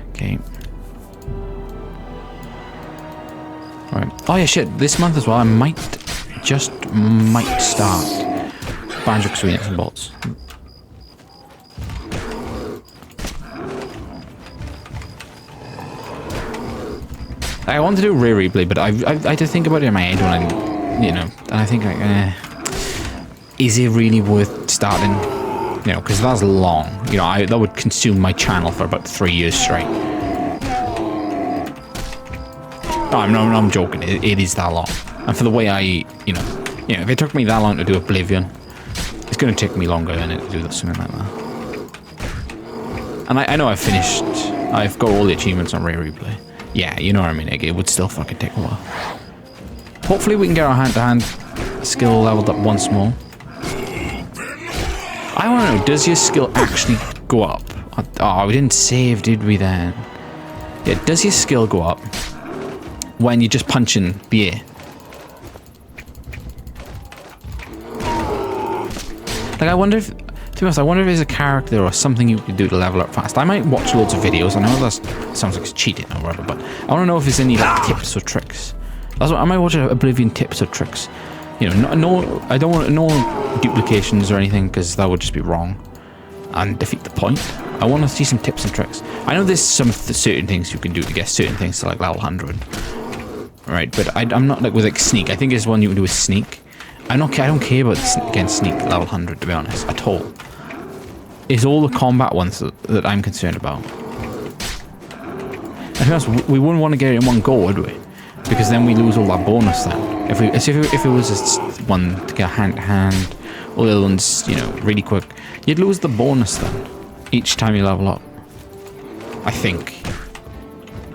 Okay. Alright. Oh yeah, shit. This month as well, I might start Banjo-Kazooie Nuts and Bolts. I want to do Rare Replay, but I had to think about it in my head when I, you know, and I think like, is it really worth starting? You know, because that's long. You know, that would consume my channel for about 3 years straight. No, I'm joking. It is that long. And for the way I, you know, if it took me that long to do Oblivion, it's going to take me longer than it to do something like that. And I know I've got all the achievements on Rare Replay. Yeah, you know what I mean, it would still fucking take a while. Hopefully we can get our hand-to-hand skill leveled up once more. I want to know, does your skill actually go up? Oh, we didn't save, did we then? Yeah, does your skill go up when you're just punching the air? Like, I wonder if, to be honest, I wonder if there's a character or something you could do to level up fast. I might watch loads of videos. I know that sounds like it's cheating or whatever, but I want to know if there's any like tips or tricks. That's what I might watch. Oblivion tips or tricks. You know, no, I don't want no duplications or anything because that would just be wrong and defeat the point. I want to see some tips and tricks. I know there's some certain things you can do to get certain things to like level 100, right? But I'm not like with like sneak. I think there's one you can do with sneak. I don't care about getting sneak level 100 to be honest at all. It's all the combat ones that I'm concerned about. And to be honest, we wouldn't want to get it in one go, would we? Because then we lose all that bonus then. If it was just one to get hand to hand, all the other ones, you know, really quick, you'd lose the bonus then each time you level up. I think.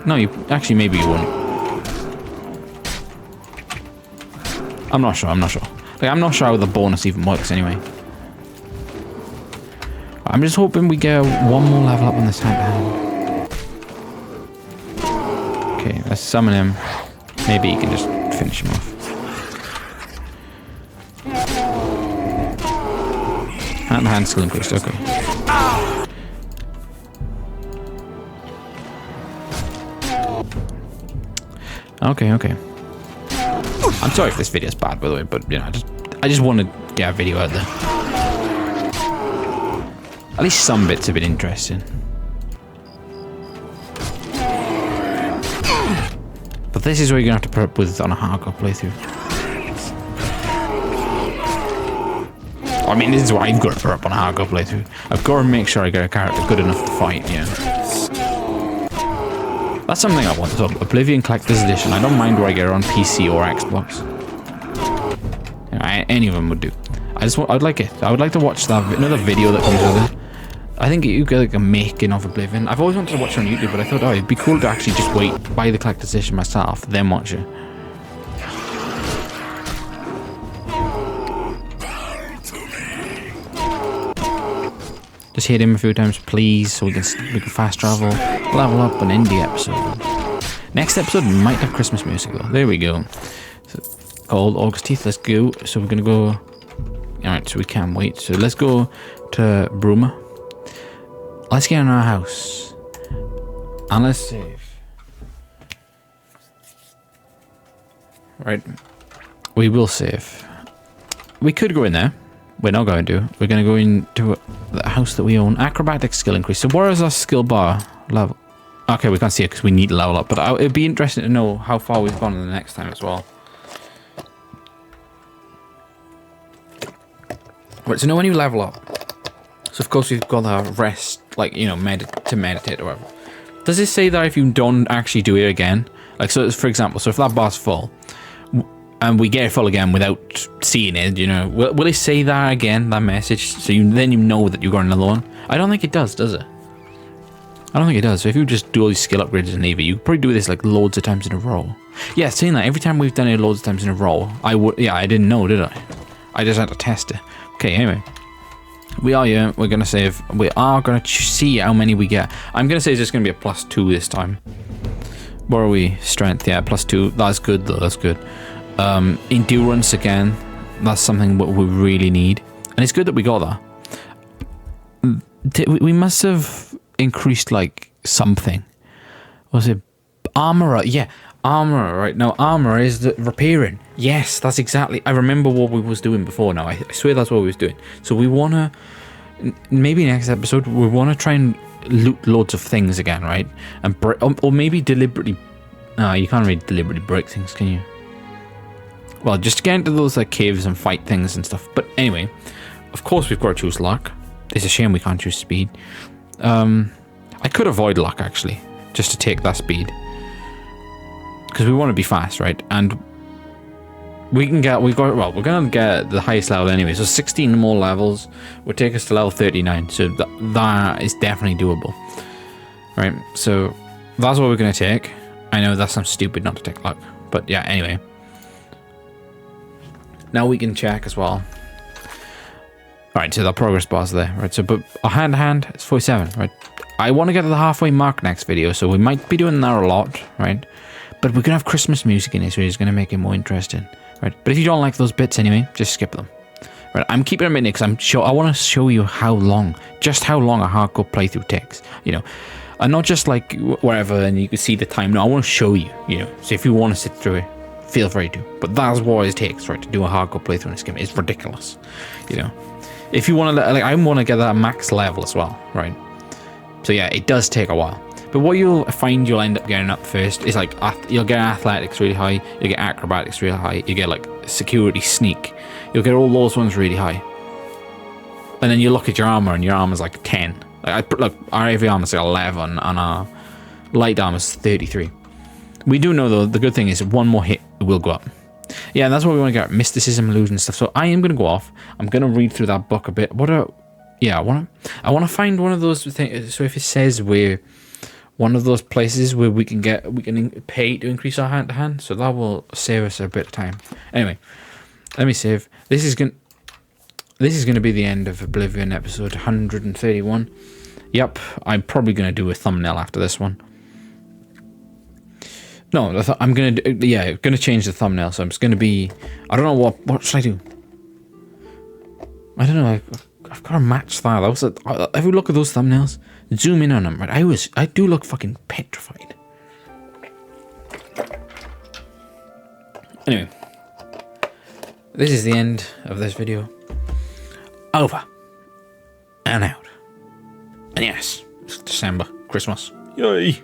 No, actually maybe you wouldn't. I'm not sure. Like, I'm not sure how the bonus even works anyway. I'm just hoping we get one more level up on this hand-to-hand. Okay, let's summon him. Maybe you can just finish him off. Hand-to-hand skill increased, okay. Okay. I'm sorry if this video is bad, by the way, but you know, I just want to get a video out there. At least some bits have been interesting. But this is what you're gonna have to put up with on a hardcore playthrough. I mean, this is what I've got to put up on a hardcore playthrough. I've got to make sure I get a character good enough to fight, yeah. That's something I want. So Oblivion Collector's Edition. I don't mind where I get it on PC or Xbox. You know, any of them would do. I'd like it. I would like to watch that another video that comes with it. I think you get like a making of Oblivion. I've always wanted to watch it on YouTube, but I thought, oh, it'd be cool to actually just wait, buy the Collector's Edition myself, then watch it. Just hit him a few times, please, so we can fast travel, level up an indie episode. Next episode might have Christmas music though. There we go. So, called August Teeth. Let's go. So we're gonna go. All right, so we can't wait. So let's go to Bruma. Let's get in our house and let's save. Right, we will save. We could go in there. We're not going to. We're going to go into the house that we own. Acrobatic skill increase. So where is our skill bar level? Okay, we can't see it because we need to level up. But it'd be interesting to know how far we've gone in the next time as well. Right, so now when you level up, so of course we've got our rest, like, you know, to meditate or whatever. Does it say that if you don't actually do it again? Like, so for example, so if that bar's full, and we get it full again without seeing it, you know, will it say that again, that message? So then you know that you've got another one? I don't think it does it? I don't think it does. So if you just do all these skill upgrades and leave it, you could probably do this like loads of times in a row. Yeah, saying that, every time we've done it loads of times in a row, I didn't know, did I? I just had to test it. Okay, anyway. We are here, we're going to save. We are going to see how many we get. I'm going to say it's just going to be a +2 this time. Where are we? Strength, yeah, +2. That's good though, that's good. Endurance again, that's something what we really need, and it's good that we got that. We must have increased like something. Was it armor? Yeah, armor. Right now, armor is the repairing. Yes, that's exactly. I remember what we was doing before. Now I swear that's what we was doing. So we wanna maybe next episode we wanna try and loot loads of things again, right? And or maybe deliberately. No, you can't really deliberately break things, can you? Well, just get into those like caves and fight things and stuff. But anyway, of course we've got to choose luck. It's a shame we can't choose speed. I could avoid luck actually, just to take that speed. Because we want to be fast, right? And we're gonna get the highest level anyway, so 16 more levels would take us to level 39, so that is definitely doable. Right, so that's what we're gonna take. I know that sounds stupid not to take luck, but yeah, anyway. Now we can check as well. Alright, so the progress bar's there, right? So, but a hand to hand, it's 47, right? I want to get to the halfway mark next video, so we might be doing that a lot, right? But we're gonna have Christmas music in it, so it's gonna make it more interesting, right? But if you don't like those bits anyway, just skip them. Right, I'm keeping them in it because I want to show you just how long a hardcore playthrough takes, you know. And not just like wherever and you can see the time. No, I want to show you, you know. So if you want to sit through it, feel free to. But that's what it takes, right, to do a hardcore playthrough in this game. It's ridiculous, you know. If you want to, like, I want to get that max level as well, right? So yeah, it does take a while. But what you'll find you'll end up getting up first is like, you'll get athletics really high, you'll get acrobatics really high, you get like security, sneak, you'll get all those ones really high. And then you look at your armor and your armor's like 10. Look, our heavy armor's like 11 and our light armor's 33. We do know though, the good thing is one more hit will go up. Yeah, and that's what we want to get, mysticism, illusion stuff. So I am going to go off. I'm going to read through that book a bit. I want to find one of those things. So if it says we're one of those places where we can pay to increase our hand to hand, so that will save us a bit of time. Anyway, let me save. This is going to be the end of Oblivion episode 131. Yep, I'm probably going to do a thumbnail after this one. No, I'm going to change the thumbnail. So I'm just going to be, I don't know what should I do? I don't know. I've got to match that. If you look at those thumbnails, zoom in on them, right? I do look fucking petrified. Anyway, this is the end of this video. Over and out. And yes, it's December, Christmas. Yay!